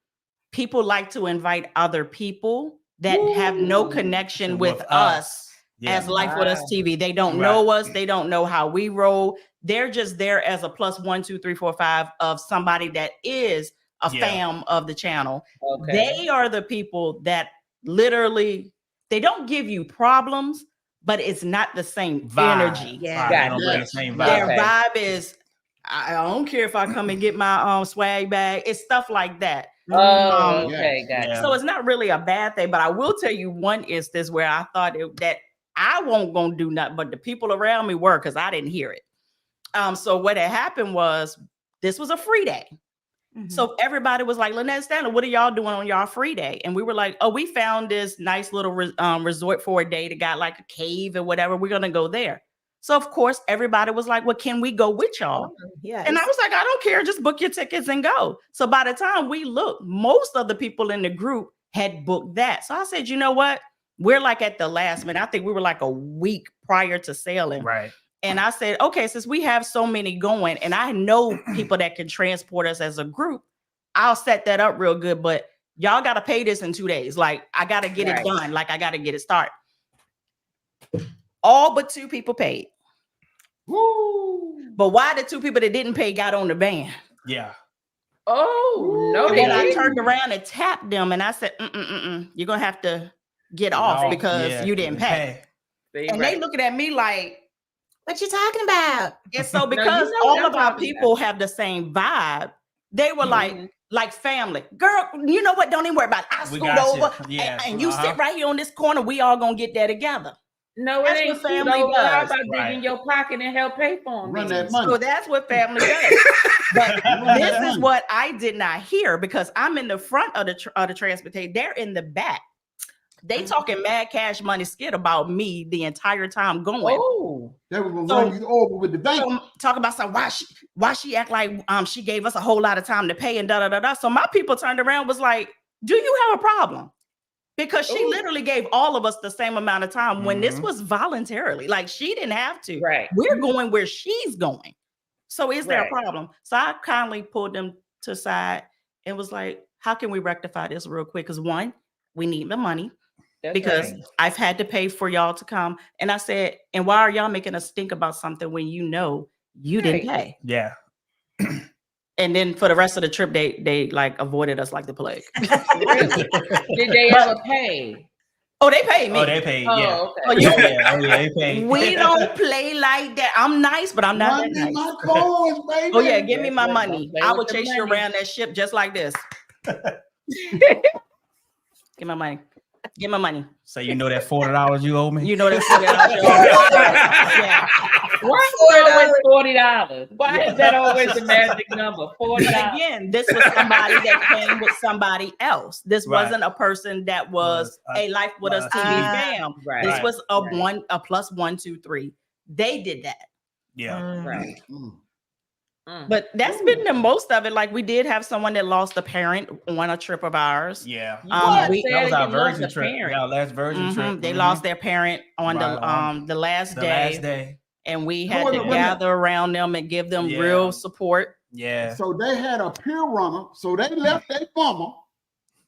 People like to invite other people that have no connection with us as Life with Us TV. They don't know us. They don't know how we roll. They're just there as a plus 1, 2, 3, 4, 5 of somebody that is a fam of the channel. Okay. They are the people that literally, they don't give you problems, but it's not the same energy. Yeah. They don't bring the same vibe. Their Okay. vibe is, I don't care if I come and get my swag bag. It's stuff like that. Oh, okay, gotcha. Yeah. So it's not really a bad thing, but I will tell you one instance where I thought that I won't gonna do nothing, but the people around me were, because I didn't hear it. So what had happened was, this was a free day. So everybody was like, Lynette, Stanley, what are y'all doing on y'all free day? And we were like, oh, we found this nice little resort for a day that got like a cave or whatever. We're gonna go there. So of course, everybody was like, well, can we go with y'all? Yeah. And I was like, I don't care, just book your tickets and go. So by the time we looked, most of the people in the group had booked that. So I said, you know what? We're like at the last minute. I think we were like a week prior to sailing. Right. And I said, okay, since we have so many going and I know people that can transport us as a group, I'll set that up real good. But y'all got to pay this in 2 days. Like, I got to get it done. Like, I got to get it started. All but 2 people paid. Woo. But why the 2 people that didn't pay got on the van? Yeah. Oh, no, And they then I didn't. turned around and tapped them and I said, you're going to have to get off because you didn't pay. And they looking at me like, what you talking about? and so you because know what all I'm of our talking people have the same vibe, they were like family. Girl, you know what? Don't even worry about it. I'll We scoot got you. over Yeah. and you sit right here on this corner. We all gonna get there together. No, That's it ain't what family family. How does. about dig in your pocket and help pay for them? Run that money. So that's what family does. But this is what I did not hear because I'm in the front of the transportation. They're in the back. They talking mad cash money skit about me the entire time going. Oh, They were gonna run you over with the bank. So talk about some why she act like she gave us a whole lot of time to pay and da da da da. So my people turned around was like, do you have a problem? Because she literally gave all of us the same amount of time when this was voluntarily. Like she didn't have to. right. We're going where she's going. So is there a problem? So I kindly pulled them to the side and was like, how can we rectify this real quick? Because one, we need the money. That's Because right. I've had to pay for y'all to come. And I said, and why are y'all making us think about something when you know you didn't pay? Yeah. And then for the rest of the trip, they like avoided us like the plague. Really? Did they ever pay? Oh, they paid me. Oh, they paid. Oh, Yeah. okay. Oh, you- They paid. We don't play like that. I'm nice, but I'm not Run that me nice. my coins, baby. Oh yeah, give me my That's right. money. Don't play I with will the chase you money. around that ship just like this. Give my money. Give my money. So you know that $40 you owe me? You know that's yeah. Why is it always $40? Why is that always the magic number? $40. But again, this was somebody that came with somebody else. This Right. wasn't a person that was a Life with Us TV fam. Right. This was a Right. a plus 1, 2, 3. They did that. Yeah. Right. But that's been the most of it. Like we did have someone that lost a parent on a trip of ours. Yeah. What? We- Say That was our you lost virgin a trip. parent. Yeah, our last virgin trip. They Mhm. lost their parent on Right on. the last the day, last day. and we Who had was to it? Wait a minute. gather around them and give them Yeah. real support. Yeah. So they had a pier runner. So they left their mama.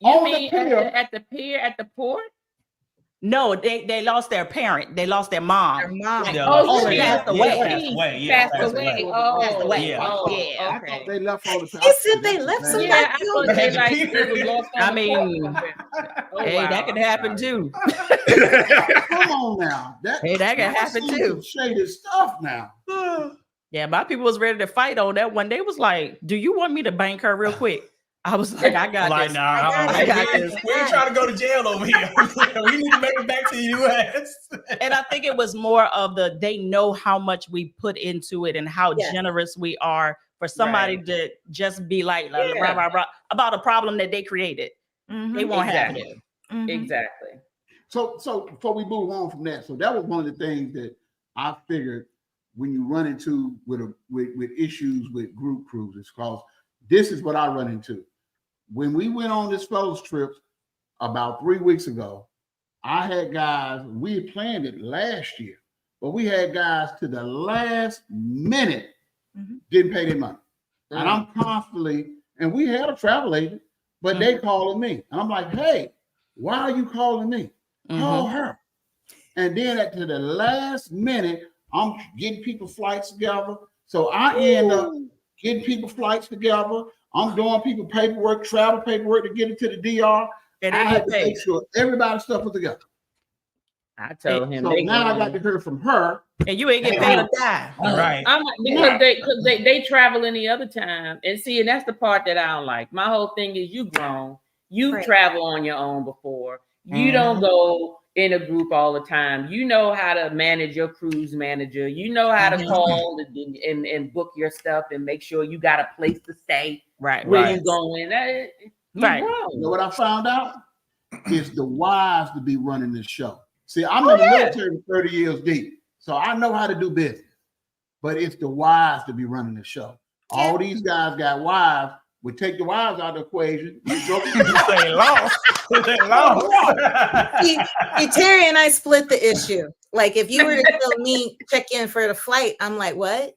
You On the mean pier. at the pier at the port? No, they lost their parent. They lost their mom. Their mom. Like, Yeah, Oh, she yeah, passed away. Passed away. Yeah, Passed away. Passed away. Yeah. Oh, Yeah. I okay. thought they left all the time. He said they left Man. somebody. Yeah, I thought they like Peter. they was lost on I the mean, port. Oh, hey, wow. that could happen too. Come on now. Hey, that can happen seen too. some shady stuff now. Yeah, my people was ready to fight on that one. They was like, "Do you want me to bank her real quick?" I was like, "I got Like, this." nah, I got we this. ain't trying to go to jail over here. We need to make it back to the U.S. And I think it was more of they know how much we put into it and how Yeah. generous we are for somebody to just be like, rah, rah, rah, about a problem that they created. They won't have it. Exactly. So before we move on from that, so that was one of the things that I figured when you run into with issues with group cruises, because this is what I run into. When we went on this fellows trip about 3 weeks ago, I had guys, we had planned it last year, but we had guys to the last minute didn't pay their money. And I'm constantly, and we had a travel agent, but they calling me. And I'm like, hey, why are you calling me? Call her. And then to the last minute, I'm getting people flights together. So I end up getting people flights together. I'm doing people paperwork, travel paperwork to get it to the DR. And I had to make sure everybody's stuff was together. I told him. So now I got to hear from her. And you ain't getting paid a dime. Right. Because they travel any other time. And see, and that's the part that I don't like. My whole thing is you grown. You travel on your own before. You don't go in a group all the time. You know how to manage your cruise manager. You know how to call and book your stuff and make sure you got a place to stay. Right. Where you going. Right. You know what I found out? It's the wives to be running this show. See, I'm in the military 30 years deep, so I know how to do business. But it's the wives to be running the show. All these guys got wives. We take the wives out of the equation. They lost. See, Terry and I split the issue. Like, if you were to tell me check in for the flight, I'm like, what?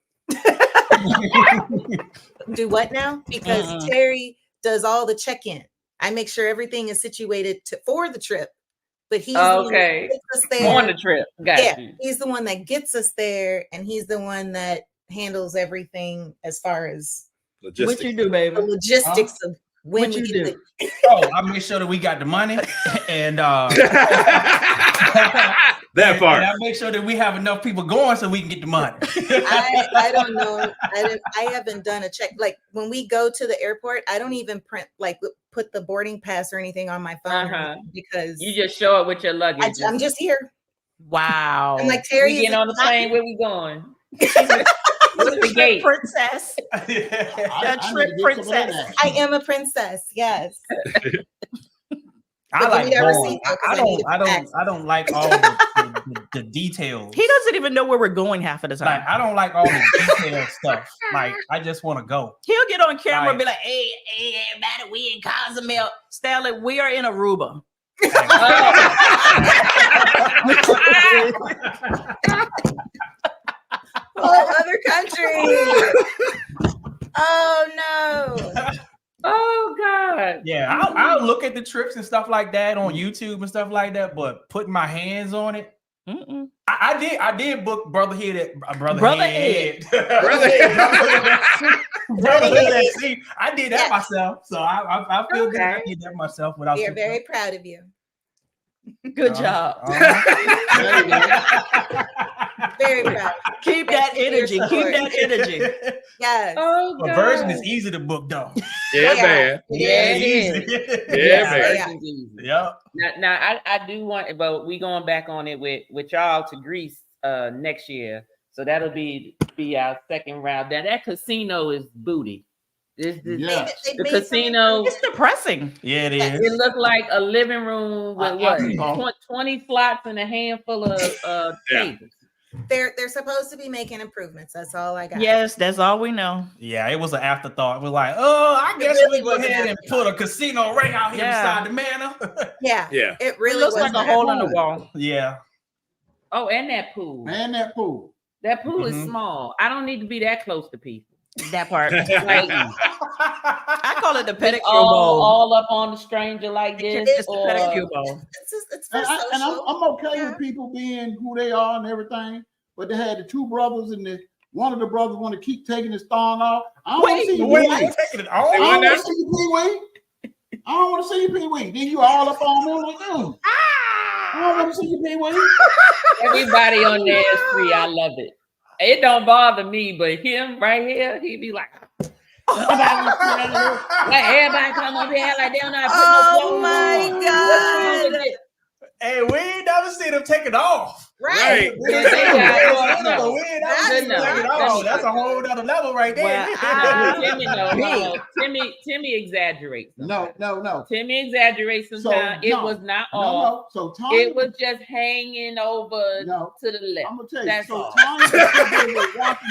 Do what now? Because Terry does all the check-in. I make sure everything is situated for the trip. But he's the one that gets us there. On the trip. Got you. He's the one that gets us there, and he's the one that handles everything as far as what you do, baby. The logistics of when what we you do. I make sure that we got the money and that part. And I make sure that we have enough people going so we can get the money. I don't know. I haven't done a check. Like when we go to the airport, I don't even put the boarding pass or anything on my phone because you just show up with your luggage. I'm just here. Wow. I'm like, Terry, we getting on the plane. Where we going? What's the gate? Princess. Trip princess. I am a princess. Yes. I like going. I don't like all the details. He doesn't even know where we're going half of the time. Like, I don't like all the detailed stuff. Like, I just want to go. He'll get on camera and be like, hey, everybody, we in Cozumel. Stanley, we are in Aruba. Other country. Oh no. Oh God. Yeah, I'll look at the trips and stuff like that on YouTube and stuff like that, but putting my hands on it, I did book Brotherhead at Brotherhead. Brotherhead. See, I did that myself, so I feel good. I did that myself without. We are very proud of you. Good job. Very proud. Keep that energy. Keep that energy. Yes. Oh, a version is easy to book though. Yeah, man. Yeah, it is. Yeah, man. Yep. Now I do want, but we going back on it with y'all to Greece next year. So that'll be our second round. Now that casino is booty. The casino. It's depressing. Yeah, it is. It looked like a living room with 20 slots and a handful of tables. They're supposed to be making improvements. That's all I got. Yes, that's all we know. Yeah, it was an afterthought. We're like, I guess we go ahead and put a casino right out here beside the manor. Yeah. It really looks like a hole in the wall. Yeah. Oh, and that pool. That pool is small. I don't need to be that close to people. That part. Like, I call it the pedicure bowl. All up on the stranger like this. It's the pedicure bowl. And I'm okay with people being who they are and everything, but they had the two brothers and one of the brothers want to keep taking his thong off. I don't want to see you Pee-wee. I don't want to see you Pee-wee. I don't want to see you Pee-wee. Then you all up on me like, I don't want to see you Pee-wee. Everybody on there is free. I love it. It don't bother me, but him right here, he be like, everybody come up here like they don't know how to put no clothes on. My God. Hey, we ain't never seen him take it off. Right. That's a whole other level right there. Timmy exaggerates. No. Timmy exaggerates sometimes. So, it was not all. So Tanya, it was just hanging over to the left. I'm gonna tell you. That's so all. Tanya was watching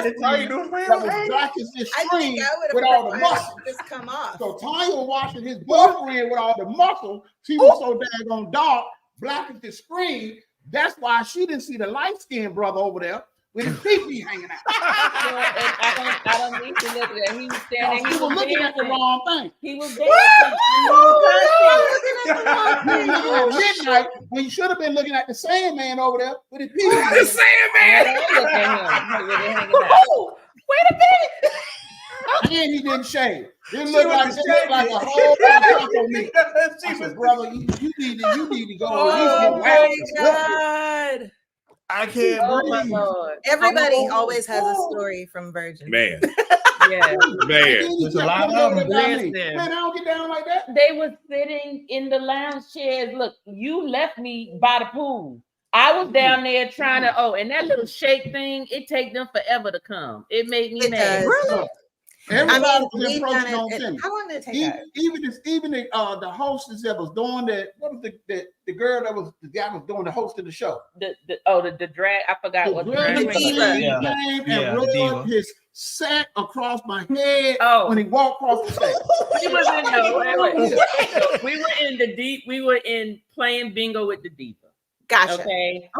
his boyfriend that was blocking his screen with all the muscles. Just come off. So Tanya was watching his boyfriend with all the muscles. She was so daggone dark, blocking the screen. That's why she didn't see the light-skinned brother over there with his pee hanging out. I don't need to look at that. He was standing. He was looking at the wrong thing. He was dancing. He was looking at midnight when you should have been looking at the Sandman over there with his pee. The Sandman. Look at him. Wait a minute. And he didn't shave. It looked like a whole taco meat. I said, brother, you need to go. Oh my God. I can't believe. Everybody always has a story from Virgin. Man. Yeah. Man. There's a lot of them. Man, I don't get down like that. They were sitting in the lounge chairs. Look, you left me by the pool. I was down there trying to, and that little shake thing, it take them forever to come. It made me mad. Really? Everybody was approaching on Timmy. How long did it take? Even the hostess that was doing that. What was the girl that was the guy was doing the host of the show? The drag. I forgot what drag. The diva. And rolled his sack across my head when he walked across the stage. We were in playing bingo with the diva. Gotcha.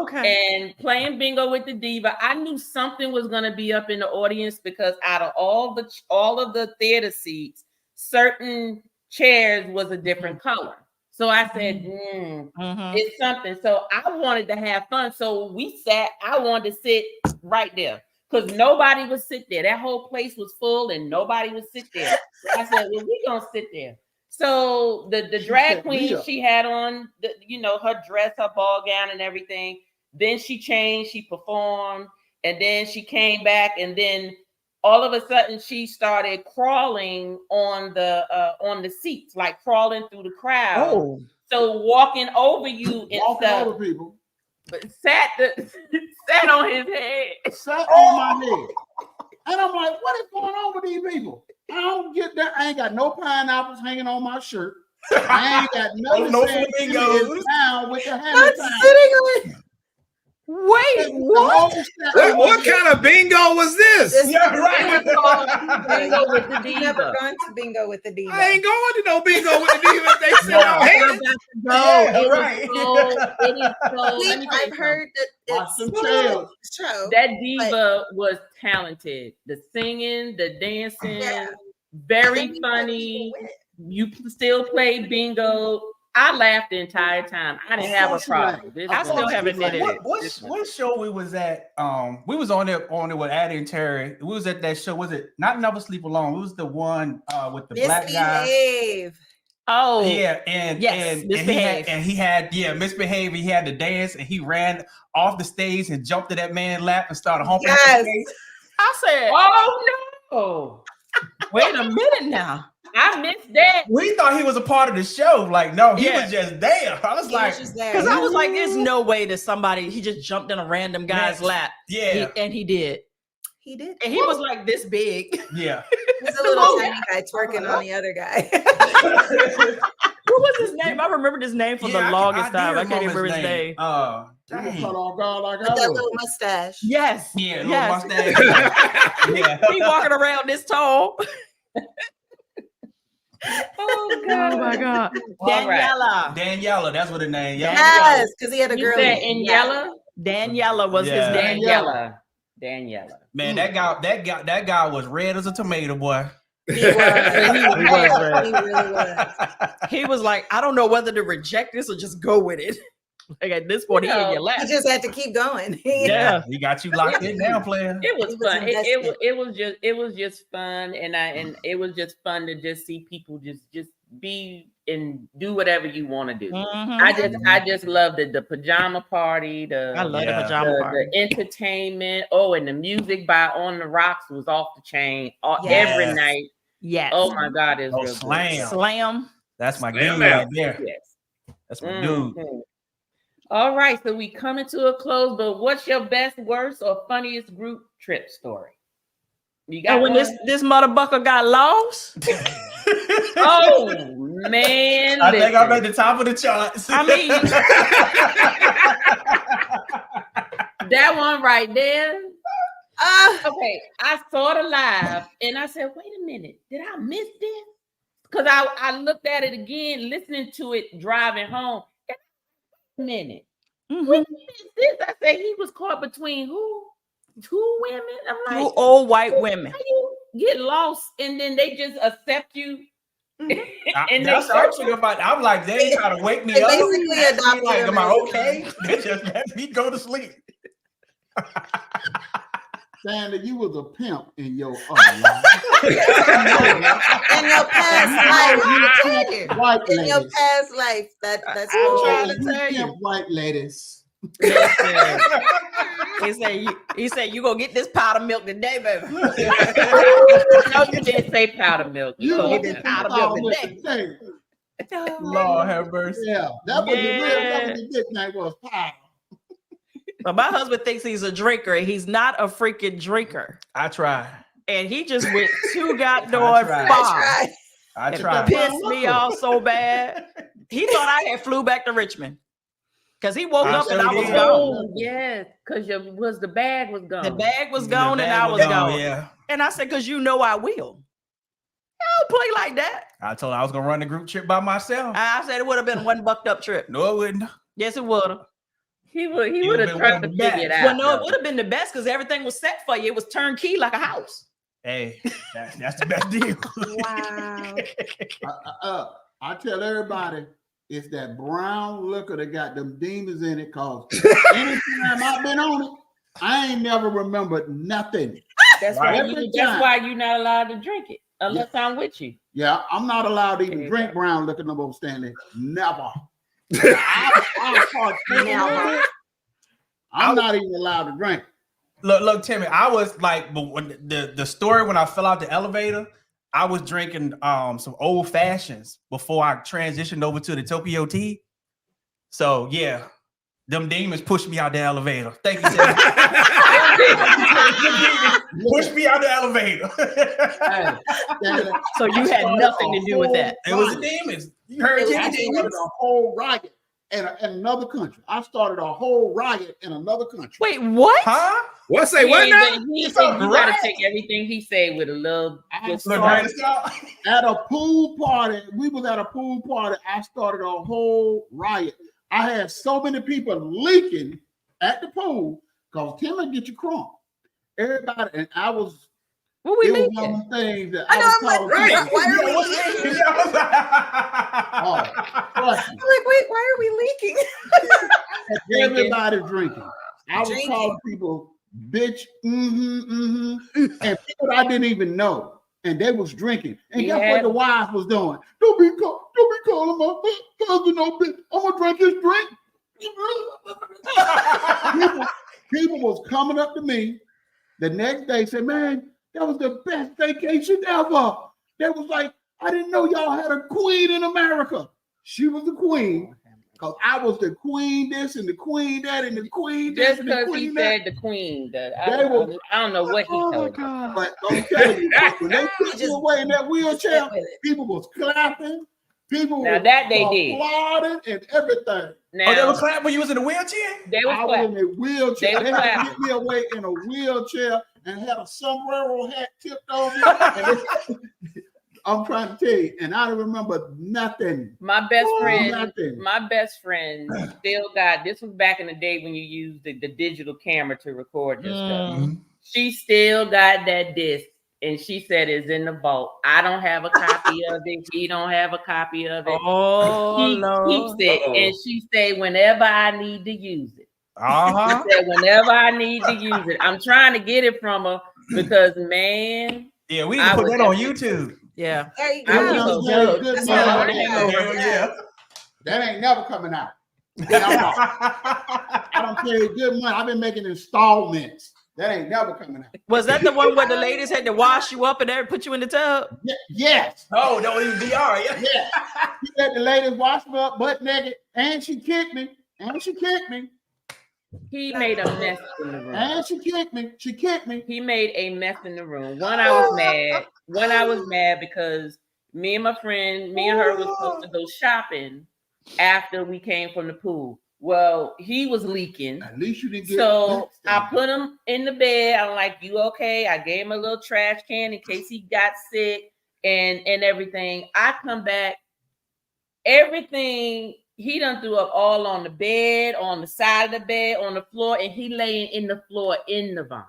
Okay. And playing bingo with the diva, I knew something was going to be up in the audience because out of all of the theater seats, certain chairs was a different color. So I said, it's something. So I wanted to have fun. So we sat. I wanted to sit right there because nobody would sit there. That whole place was full and nobody would sit there. I said, well, we gonna sit there. So the drag queen, she had on her dress, her ball gown and everything. Then she changed, she performed, and then she came back, and then all of a sudden she started crawling on the seats, like crawling through the crowd. Oh. So walking over you and stuff. Over people. But sat on his head. Sat on my head. And I'm like, what is going on with these people? I don't get that. I ain't got no pineapples hanging on my shirt. I ain't got no flamingos down with the hammer time. Wait, what? What kind of bingo was this? Bingo with the diva. Never gone to bingo with the diva. I ain't going to no bingo with the diva. They said, I've heard that it's show. That diva was talented. The singing, the dancing, very funny. You still play bingo. I laughed the entire time. I didn't have a problem. I still haven't did it. What show we was at? We was on there with Addy and Terry. We was at that show. Was it not Never Sleep Alone? It was the one with the black guy. Oh yeah, and Misbehave. He had Misbehave. He had to dance, and he ran off the stage and jumped to that man's lap and started humping. Yes. I said, "Oh no! Wait a minute now." I missed that. We thought he was a part of the show. Like, no, he was just there. I was like, because I was like, there's no way that he just jumped in a random guy's lap. Yeah. And he did. He did. And he was like this big. Yeah. He's a little tiny guy twerking on the other guy. What was his name? I remembered his name for the longest time. I can't remember his name. Cut off guard like with that little mustache. Yes. Yeah, little mustache. Yeah. He walking around this tall. Oh God! Oh my God! Daniela, that's what her name. Yes, because he had a girl. Daniela was his name. Daniela. Man, that guy was red as a tomato, boy. He was. He really was. He was like, I don't know whether to reject this or just go with it. Like at this point, he in your lap. He just had to keep going. Yeah, he got you locked in now, player. It was fun. It was just fun, and it was just fun to just see people just be and do whatever you want to do. Mm-hmm. I just love the pajama party. I love the pajama party. The entertainment. Oh, and the music by On the Rocks was off the chain every night. Yes. Oh my God, it's real Slam. Good. Slam. That's my game right there. Yes. That's my dude. All right, so we coming to a close, but what's your best, worst, or funniest group trip story? You got And when one? this motherfucker got lost, Oh man, I think I'm listen. at the top of the charts. I mean, That one right there. Okay, I saw the live and I said, wait a minute, did I miss this? Because I looked at it again, listening to it driving home. Wait a minute. mhm. We missed this. I said he was caught between who? Two women. I'm Two like, old white women. how you get lost and then they just accept you? And That's what I was thinking about. I'm like, they ain't trying to wake me They up. basically Ask me, adopted like, him am I as- okay? They just let me go to sleep. Stanley, you was a pimp in your life. In your past life, I'm telling you. White In your ladies. past life, that's I'm what trying You to tell you. pimp white ladies. Listen. He said you gonna get this powder milk today, baby. No, you didn't say powder milk. You told gonna me. get out of powder milk milk today. Lord have mercy. Yeah, that was Yeah. that was the good night was powder. But my husband thinks he's a drinker. He's not a freaking drinker. I try. And he just went too goddamn I tried. far. I It try. pissed me off so bad. He thought I had flew back to Richmond. Because he woke I up and sure I was did. gone. Oh, yes, because the bag was gone. The bag was The gone and bag I was gone. Yeah. And I said, because you know I will. I don't play like that. I told her I was gonna run the group trip by myself. I said it would have been one bucked up trip. No, it wouldn't. Yes, it would have. He would would've have been tried one to of the figure it best. out. Well, no, it though. would have been the best because everything was set for you. It was turnkey like a house. Hey, that's the best deal. Wow. I tell everybody it's that brown liquor that got them demons in it. Cause anytime I've been on it, I ain't never remembered nothing. That's Right. why Every that's time. why you're not allowed to drink it unless I'm with you. Yeah, I'm not allowed to There even you drink go. brown liquor no more, Stanley. Never. I'll start drinking Never. it. I'm not even allowed to drink. Look, Timmy. I was like, but when the story when I fell out the elevator, I was drinking some old fashions before I transitioned over to the Tokyo tea. So yeah, them demons pushed me out the elevator. Thank you, Timmy. Push me out the elevator. Hey, Stanley, So you had nothing to do with that. It was the demons. You heard It was Timmy I the demons. started a whole riot in another country. I started a whole riot in another country. Wait, what? Huh? What say what now? He It's said a you gotta riot. take everything he said with a little. I with Look, salt. right, stop. At a pool party, we was at a pool party. I started a whole riot. I had so many people leaking at the pool because Tim would get you crunk. Everybody, and I was. What we It was leaking? one of the things that I know, was I'm like, calling right, people. why are we leaking? Trust me, I'm like, wait, why are we leaking? everybody drinking. I was Drinking. calling people bitch, and people I didn't even know, and they was drinking. And guess Yeah. what the wife was doing? Don't be calling my husband no bitch. I'm gonna drink his drink. people was coming up to me the next day, said, "Man, that was the best vacation ever." They was like, "I didn't know y'all had a queen in America." She was the queen. Because I was the queen this and the queen that and the queen this Just and the because he queen that. said the queen, They I were- don't know what he Oh my told. God. But I'm telling you, when they took just- you away in that Just wheelchair, sit with it. people was clapping, people Now was that they did. applauding and everything. Now Oh, they were clapping when you was in a wheelchair? they was I was in clapping. a wheelchair. They They, was had to clapping. get me away in a wheelchair and had a sombrero hat tipped on me. And I'm trying to tell you, and I don't remember nothing. My best friend, Nothing. still got this was back in the day when you used the digital camera to record your stuff. Mm. She still got that disc, and she said it's in the vault. I don't have a copy of it. He don't have a copy of it. Oh, He Lord. keeps it, Uh-oh. and she said whenever I need to use it. Uh-huh. She said whenever I need to use it. I'm trying to get it from her because man, Yeah, we need I to put was that on definitely- YouTube. Yeah. There you I It was go. was so a good. good That's money. all That I ain't know. never- Yeah. That ain't never coming out. I don't pay good money. I've been making installments. That ain't never coming out. Was that the one where the ladies had to wash you up and they put you in the tub? Yes. Oh, don't even VR. Yeah. Yes. She let the ladies wash me up butt naked and she kicked me. And she kicked me. He made a mess in the room. And she kicked me. She kicked me. He made a mess in the room. One, I was mad. One, I was mad because me and her was supposed to go shopping after we came from the pool. Well, he was leaking. At least you didn't get. So I put him in the bed. I'm like, "You okay?" I gave him a little trash can in case he got sick and everything. I come back, everything. He done threw up all on the bed, on the side of the bed, on the floor, and he laying in the floor in the vomit.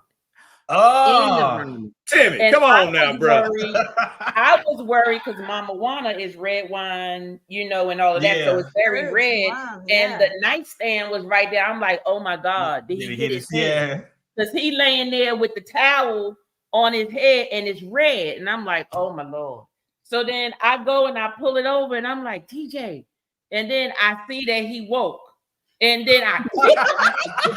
Oh, Timmy, And come on now, bro. I was worried because Mama Juana is red wine, and all of that. So it's very red. Wow, And the nightstand was right there. I'm like, oh my God, did he hit his head? Because he laying there with the towel on his head and it's red. And I'm like, oh my Lord. So then I go and I pull it over and I'm like, TJ. And then I see that he woke. And then I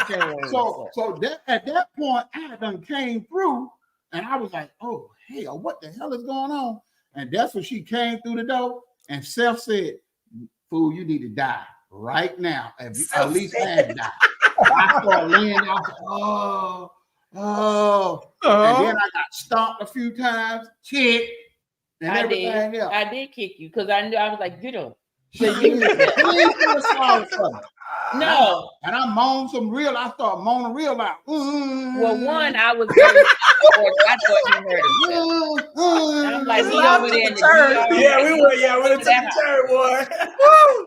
So that at that point, I done came through and I was like, oh hell, what the hell is going on? And that's when she came through the door and Seth said, fool, you need to die right now. At least half die. I started laying out, and then I got stomped a few times, kicked, and everything else. I did kick you because I knew I was like, get up. Please feel sorry for me. No. And I moaned I started moaning real loud. Well, one, I was very I thought you heard him. And I'm like, he over there in the DR. We went to the third one. Oh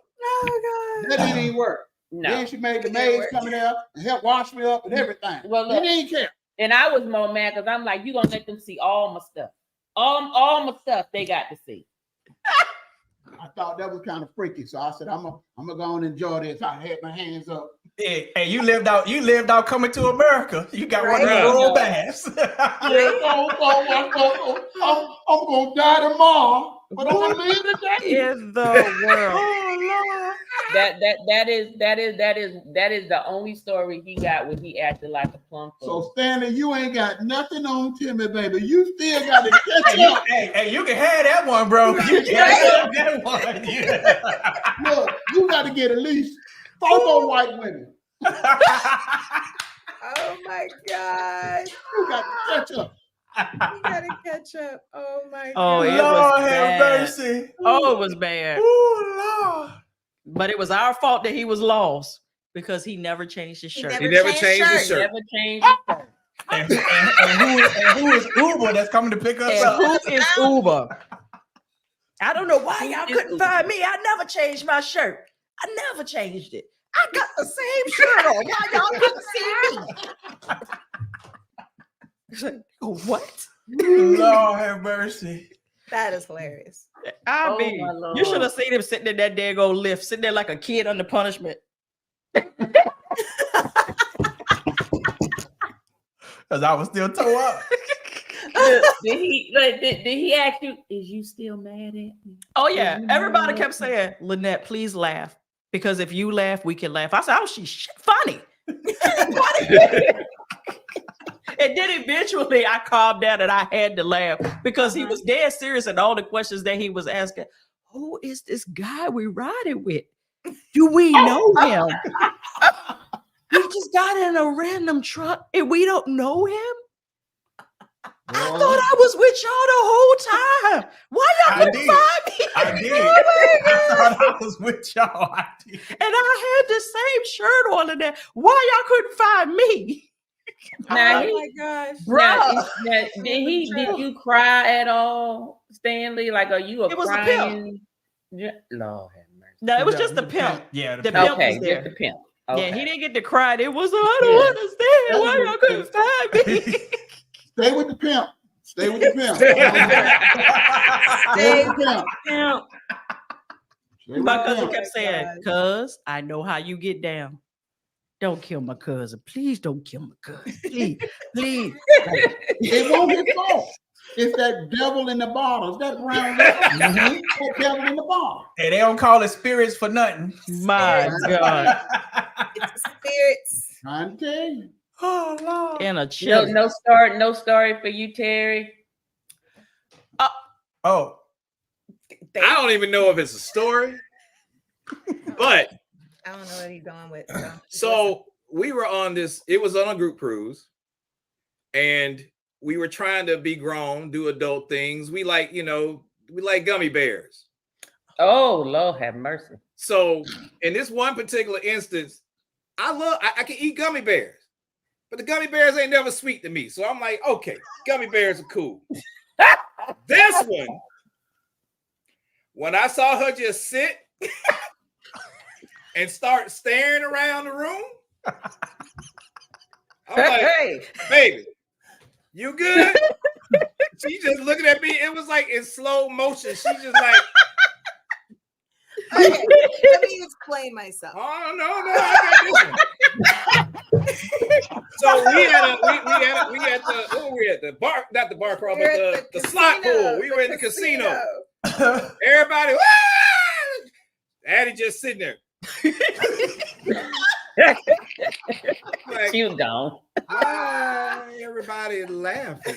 That didn't even work. No. Then she made the maids come in there and help wash me up and everything. Well, They look, didn't care. and I was more mad because I'm like, you gonna let them see all my stuff. All my stuff they got to see. I thought that was kind of freaky. So I said, I'm gonna go and enjoy this. I had my hands up. Hey, you lived out coming to America. You got one of Right. the roll baths. I'm gonna die tomorrow, but I'm gonna live today. In the world. Oh Lord. That is the only story he got where he acted like a plum fool. So Stanley, you ain't got nothing on Timmy, baby. You still got to catch up. Hey, you can have that one, bro. You can have that one. Yeah. Look, you got to get at least 4 more white women. Oh my God. You got to catch up. You gotta catch up. Oh my Oh, God. it Lord was have bad. mercy. Oh, it was bad. Oh, Lord. But it was our fault that he was lost because he never changed his shirt. He never changed his shirt. Never changed his shirt. And who is Uber that's coming to pick us And up? who is Uber? I don't know why y'all couldn't find me. I never changed my shirt. I never changed it. I got the same shirt on. Why y'all couldn't see me? What? Lord have mercy. That is hilarious. I Oh, mean, my Lord. you should have seen him sitting in that daggone lift, sitting there like a kid under punishment. Because I was still tore up. Did he ask you, is you still mad at me? Oh yeah, everybody kept saying, Lynette, please laugh. Because if you laugh, we can laugh. I said, oh, she's funny. And then eventually I calmed down and I had to laugh because he was dead serious and all the questions that he was asking. Who is this guy we riding with? Do we know him? We just got in a random truck and we don't know him. I thought I was with y'all the whole time. Why y'all couldn't find me? I did. Oh my I God. thought I was with y'all. I did. And I had the same shirt on and that. Why y'all couldn't find me? Now, Oh my gosh. did you cry at all, Stanley? Like, are you It was a crying? Yeah, Lord have mercy. No, it was just the pimp. Yeah, The the pimp pimp. Okay, was there. just the pimp. Yeah, Okay. he didn't get to cry. It was, I don't understand why y'all couldn't find me. Stay with the pimp. Stay with the pimp. Stay with the pimp. Pimp. Stay with My the cousin pimp. kept saying, cuz, I know how you get down. Don't kill my cousin. Please don't kill my cousin. Please, please. It won't be fault. It's that devil in the bottle. It's that brown devil. That devil in the bottle. Hey, they don't call it spirits for nothing. My God. It's spirits. Trying to tell you. Oh, Lord. And a chill. No story for you, Terry. Oh, I don't even know if it's a story, but I don't know what he's going with. So we were on this, it was on a group cruise, and we were trying to be grown, do adult things. We like, we like gummy bears. Oh, Lord have mercy. So in this one particular instance, I can eat gummy bears, but the gummy bears ain't never sweet to me. So I'm like, okay, gummy bears are cool. This one, when I saw her just sit and start staring around the room, I'm like, Hey, baby, you good? She just looking at me. It was like in slow motion. She just like, Okay, let me explain myself. oh no, I got this one. So we had the bar, not the bar crawl, but the slot pool. We were in the casino. Everybody, "Wah!" Addy just sitting there. Like, she was gone. why everybody laughing?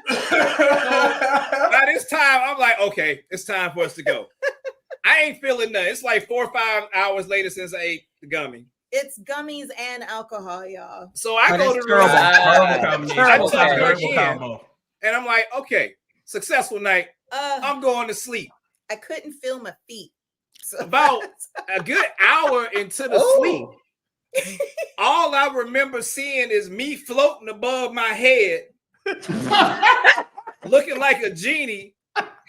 By this time, I'm like, okay, it's time for us to go. I ain't feeling nothing. It's like 4 or 5 hours later since I ate the gummy. It's gummies and alcohol, y'all. So I go to the terrible. room. Terrible Terrible combo. And I'm like, okay, successful night. I'm going to sleep. I couldn't feel my feet. So About a good hour into the sleep, all I remember seeing is me floating above my head, looking like a genie,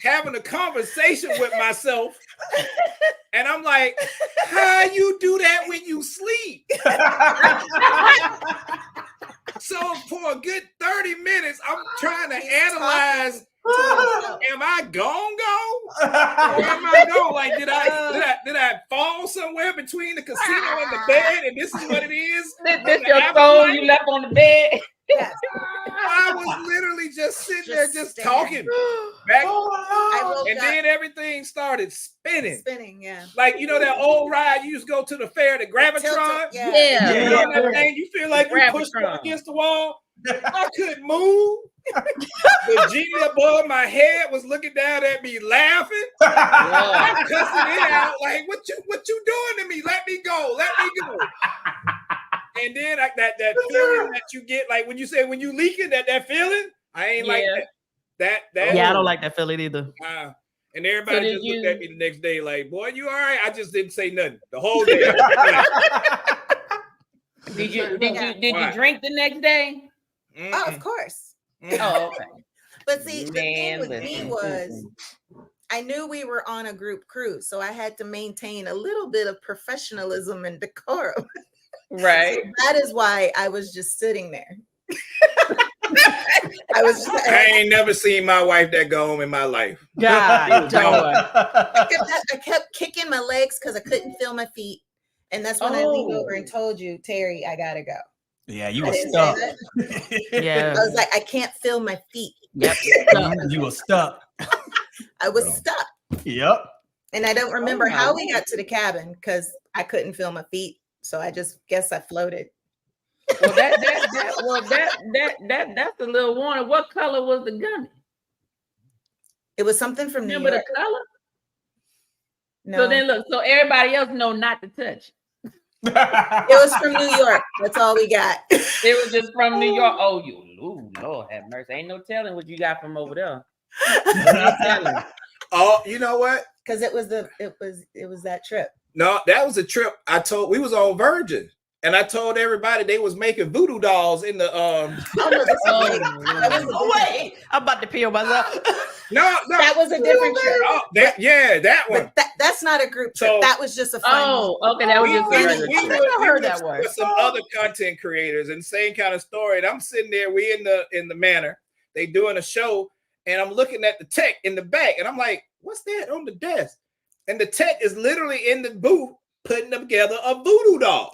having a conversation with myself. And I'm like, how you do that when you sleep? So for a good 30 minutes, I'm trying to analyze, am I go? Or am I go? Like, did I fall somewhere between the casino and the bed? And this is what it is? This your soul you left on the bed? yes. I was literally just sitting there, just staring. talking. Back, I woke and up then everything started spinning. yeah. Like, you know that old ride you used to go to the fair, the Gravitron? Yeah. You know that thing, you feel like you pushed up against the wall. I couldn't move. The genie above my head was looking down at me laughing. I'm cussing it out like, what you doing to me? Let me go. And then that feeling that you get, like when you leaking, that feeling, I ain't like that. Yeah, I don't like that feeling either. And everybody just looked at me the next day like, boy, you all right? I just didn't say nothing the whole day. Did you drink the next day? Oh, of course. Oh, okay. But see, the thing with me was I knew we were on a group cruise, so I had to maintain a little bit of professionalism and decorum. Right. So that is why I was just sitting there. I ain't never seen my wife that go home in my life. God, I kept kicking my legs because I couldn't feel my feet. And that's when I leaned over and told you, Terry, I gotta go. Yeah, you were stuck. Yeah. I was like, I can't feel my feet. Yep. You were stuck. I was stuck. Yep. And I don't remember how we got to the cabin because I couldn't feel my feet. So I just guess I floated. Well, that's a little warning. What color was the gummy? It was something from New York. Remember the color? No. So then look, so everybody else know not to touch. It was from New York. That's all we got. It was just from New York. Oh, Lord have mercy. Ain't no telling what you got from over there. No telling. Oh, you know what? Because it was that trip. No, that was a trip. We was on Virgin, and I told everybody they was making voodoo dolls in the Wait, I'm about to peel myself. No, that was a different trip. Oh, that one. But that's not a group trip. So- That was just a fun. Oh, okay, that was just a regular we trip. were heard that one. with some other content creators and same kind of story. And I'm sitting there, we in the manor, they doing a show, and I'm looking at the tech in the back, and I'm like, what's that on the desk? And the tech is literally in the booth putting together a voodoo doll.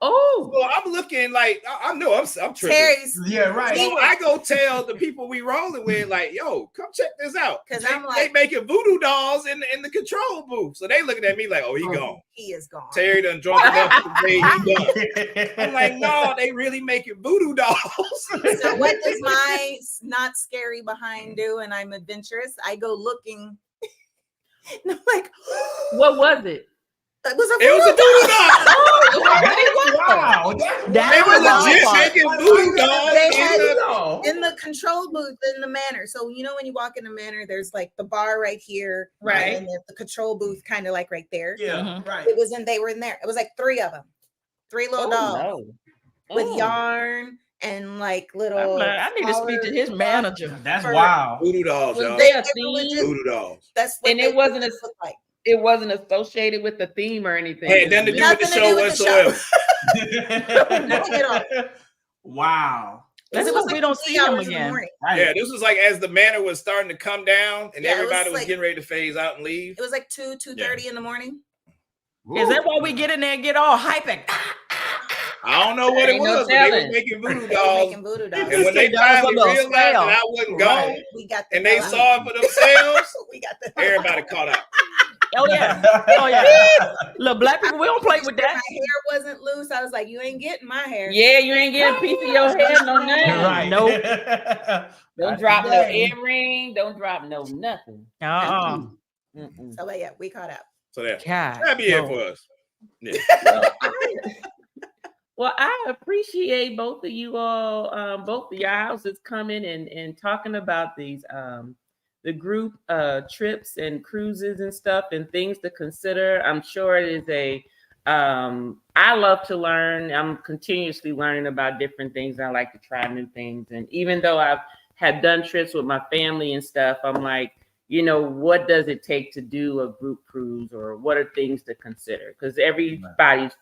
Oh, So I'm looking like I know I'm tripping. Terry's. Yeah, right. So I go tell the people we rolling with, like, yo, come check this out. 'Cause They, I'm like- they making voodoo dolls in the control booth. So they looking at me like, oh, he gone. He is gone. Terry done drunk enough today, he done. I'm like, no, they really making voodoo dolls. So what does my not scary behind do? And I'm adventurous. I go looking. And I'm like, what was it? It was a It was a voodoo doll. Wow. They were legit making voodoo dolls. They in had the- in the control booth in the manor. So you know when you walk in the manor, there's like the bar right here, Right. and then the control booth kind of like right there. Yeah, right. It was in. They were in there. It was like 3 of them, 3 little dolls no. with Oh. yarn and like I'm little. like, I need to speak to his manager. That's wild. Voodoo dolls, Was y'all. there a They were theme? legit- Voodoo dolls. That's what And they it wasn't legit looked like. It wasn't associated with the theme or anything. Had nothing to do with the Nothing to show do with the show. whatsoever. Nothing at all. Wow. Let's This was hope we like don't 3 see him hours in the again. morning. Right. Yeah, this was like as the manor was starting to come down and Yeah, it was everybody was like- getting ready to phase out and leave. It was like 2:30 in the morning. Is that why we get in there and get all hyping? I don't know what it Ain't no was, but they telling. were making voodoo They were dolls. making voodoo dolls. And when they That was a finally little realized spell. that I wasn't Right. gone We got the and they hell out. saw it for themselves, We got the everybody caught up. Oh yeah. Oh yeah. Look, black people, we don't play with My that. hair wasn't loose. I was like, you ain't getting my hair. Yeah, you ain't getting a piece of your head, no nothing. Right. Nope. Don't drop no earring. Don't drop no nothing. Uh-uh. Mm-mm. So but yeah, we caught up. So there. God. That'd be it no. for us. Yeah. Well, I appreciate both of you all, both of your houses coming and talking about these the group trips and cruises and stuff and things to consider. I'm sure it is I love to learn. I'm continuously learning about different things. I like to try new things. And even though I've had done trips with my family and stuff, I'm like, what does it take to do a group cruise, or what are things to consider? Because everybody's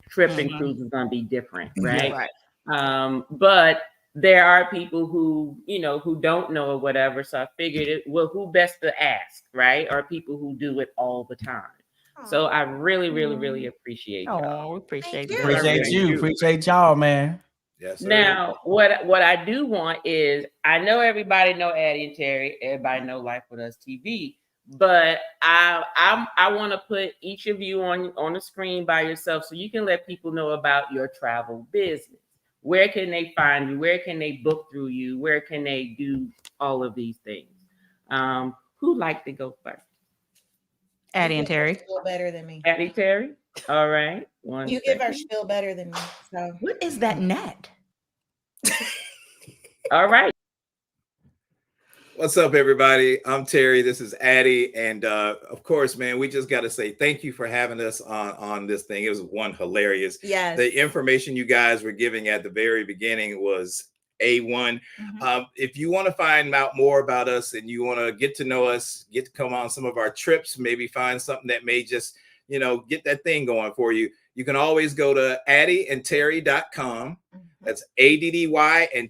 trip and cruise is going to be different, right? Right. But there are people who, who don't know or whatever. So I figured, who best to ask, right? Are people who do it all the time. So I really, really, really appreciate y'all. Oh, we appreciate Thank that. you. Appreciate Thank you. you. Appreciate y'all, man. Yes, sir. Now, what I do want is, I know everybody know Addy and Terry, everybody know Life With Us TV, but I want to put each of you on the screen by yourself so you can let people know about your travel business. Where can they find you? Where can they book through you? Where can they do all of these things? Who'd like to go first? Addy and Terry. Spiel better than me. Addy, Terry? All right. You give our spiel better than me. So What is that net? All right. What's up, everybody? I'm Terry. This is Addy. And of course, man, we just got to say thank you for having us on this thing. It was hilarious. yes. The information you guys were giving at the very beginning was A1. If you want to find out more about us and you want to get to know us, get to come on some of our trips, maybe find something that may just, get that thing going for you, you can always go to addyandterry.com. That's ADDY and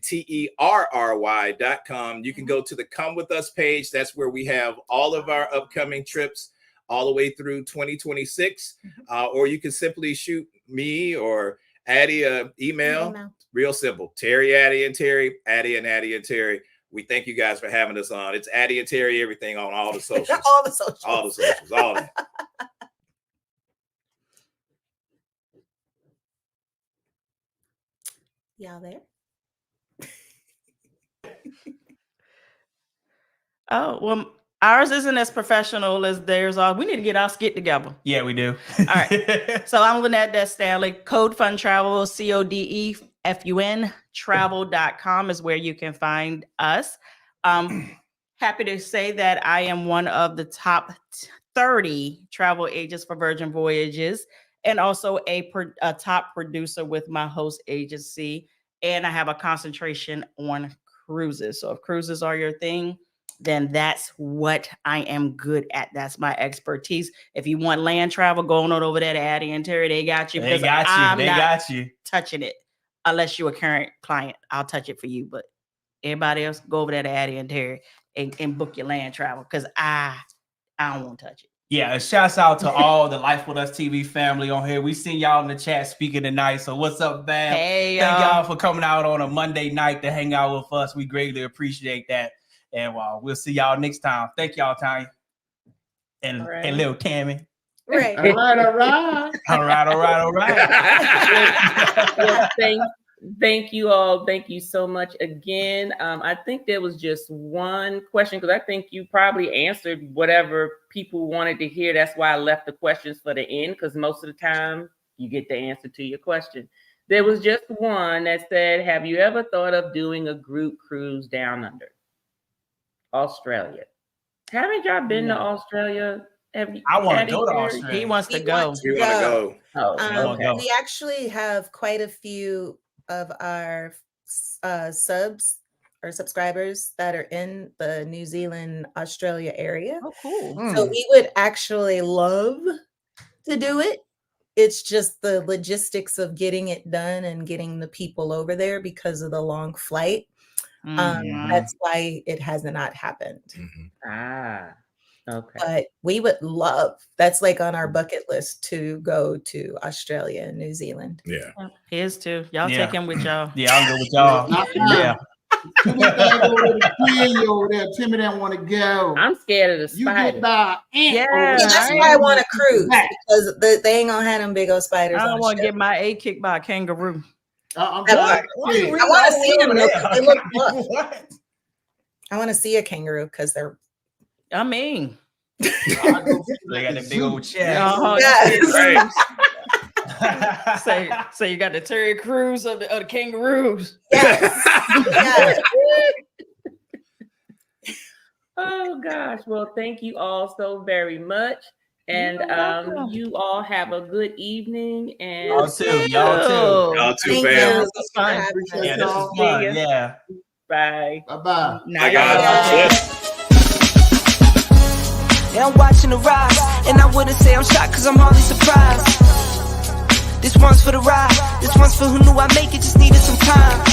TERRY.com. You can go to the Come With Us page. That's where we have all of our upcoming trips all the way through 2026. Or you can simply shoot me or Addy an email. Real simple. Terry, Addy, and Terry. Addy and Addy and Terry. We thank you guys for having us on. It's Addy and Terry, everything on all the socials. all the socials. All the socials. All that. Y'all there? Oh, well, ours isn't as professional as theirs are. We need to get our skit together. Yeah, we do. All right. So I'm Lynette, that's Stanley. Code Fun Travel, CODEFUN travel.com is where you can find us. Happy to say that I am one of the top 30 travel agents for Virgin Voyages, and also a top producer with my host agency. And I have a concentration on cruises. So if cruises are your thing, then that's what I am good at. That's my expertise. If you want land travel, going on over there to Addy and Terry, they got you. They because got you. I'm They not got you. touching it unless you're a current client. I'll touch it for you. But everybody else, go over there to Addy and Terry and book your land travel, because I don't want to touch it. Yeah, and shouts out to all the Life With Us TV family on here. We seen y'all in the chat speaking tonight. So what's up, fam? Hey, Thank y'all for coming out on a Monday night to hang out with us. We greatly appreciate that. And we'll see y'all next time. Thank y'all, Tanya. And, Right. and little Tammy. Right. All right. All right. Well, Thank you all. Thank you so much again. I think there was just one question because I think you probably answered whatever people wanted to hear. That's why I left the questions for the end, because most of the time you get the answer to your question. There was just one that said, have you ever thought of doing a group cruise down under Australia? Haven't y'all been to Australia? Have you? I want to Addy, go to Terry? Australia. He wants to We go. want to You want to go. go? Oh, okay. We actually have quite a few of our subs or subscribers that are in the New Zealand, Australia area. Oh, cool. So we would actually love to do it. It's just the logistics of getting it done and getting the people over there because of the long flight. That's why it has not happened. Ah, okay. But we would love, that's like on our bucket list, to go to Australia and New Zealand. Yeah. His too. Y'all Yeah. take him with y'all. Yeah, I'll go with y'all. Yeah. Too many things over there to kill you over there. Timmy don't want to go. I'm scared of the You spider. get by an ant Yeah, over there. So that's right. why I want a cruise, Back. because they ain't gonna have them big old spiders. I don't on want to ship. get my A kicked by a kangaroo. I'm That just part. Why you saying. reading I wanna all the see way them, over though, there? 'cause they look rough. What? I want to see a kangaroo because they're I mean, They got that big old chest. Yes. Right. so you got the Terry Crews of the kangaroos. yes. Yes. Oh gosh. Well, thank you all so very much. And You're welcome. you all have a good evening. And Y'all too. Y'all too. Y'all too, Thank fam. you. This is fun. Appreciate Yeah, this is y'all. fun. See ya. Yeah. bye. Bye-bye. Now Bye, y'all guys. got Yeah. Yeah, I'm watching the rise, and I wouldn't say I'm shocked, cause I'm hardly surprised. This one's for the ride, this one's for who knew I'd make it, just needed some time.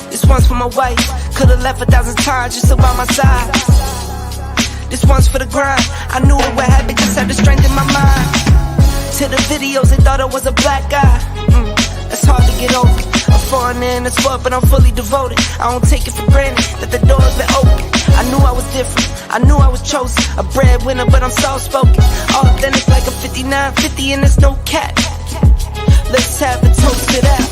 This one's for my wife, could've left 1,000 times just to by my side. This one's for the grind, I knew it would happen, just had the strength in my mind. To the videos, they thought I was a black guy. That's hard to get over. A foreigner in the sport, but I'm fully devoted. I don't take it for granted that the door's been open. I knew I was different, I knew I was chosen. A breadwinner, but I'm soft-spoken. Authentic like a 5950 and there's no cap. Let's have a toast to that.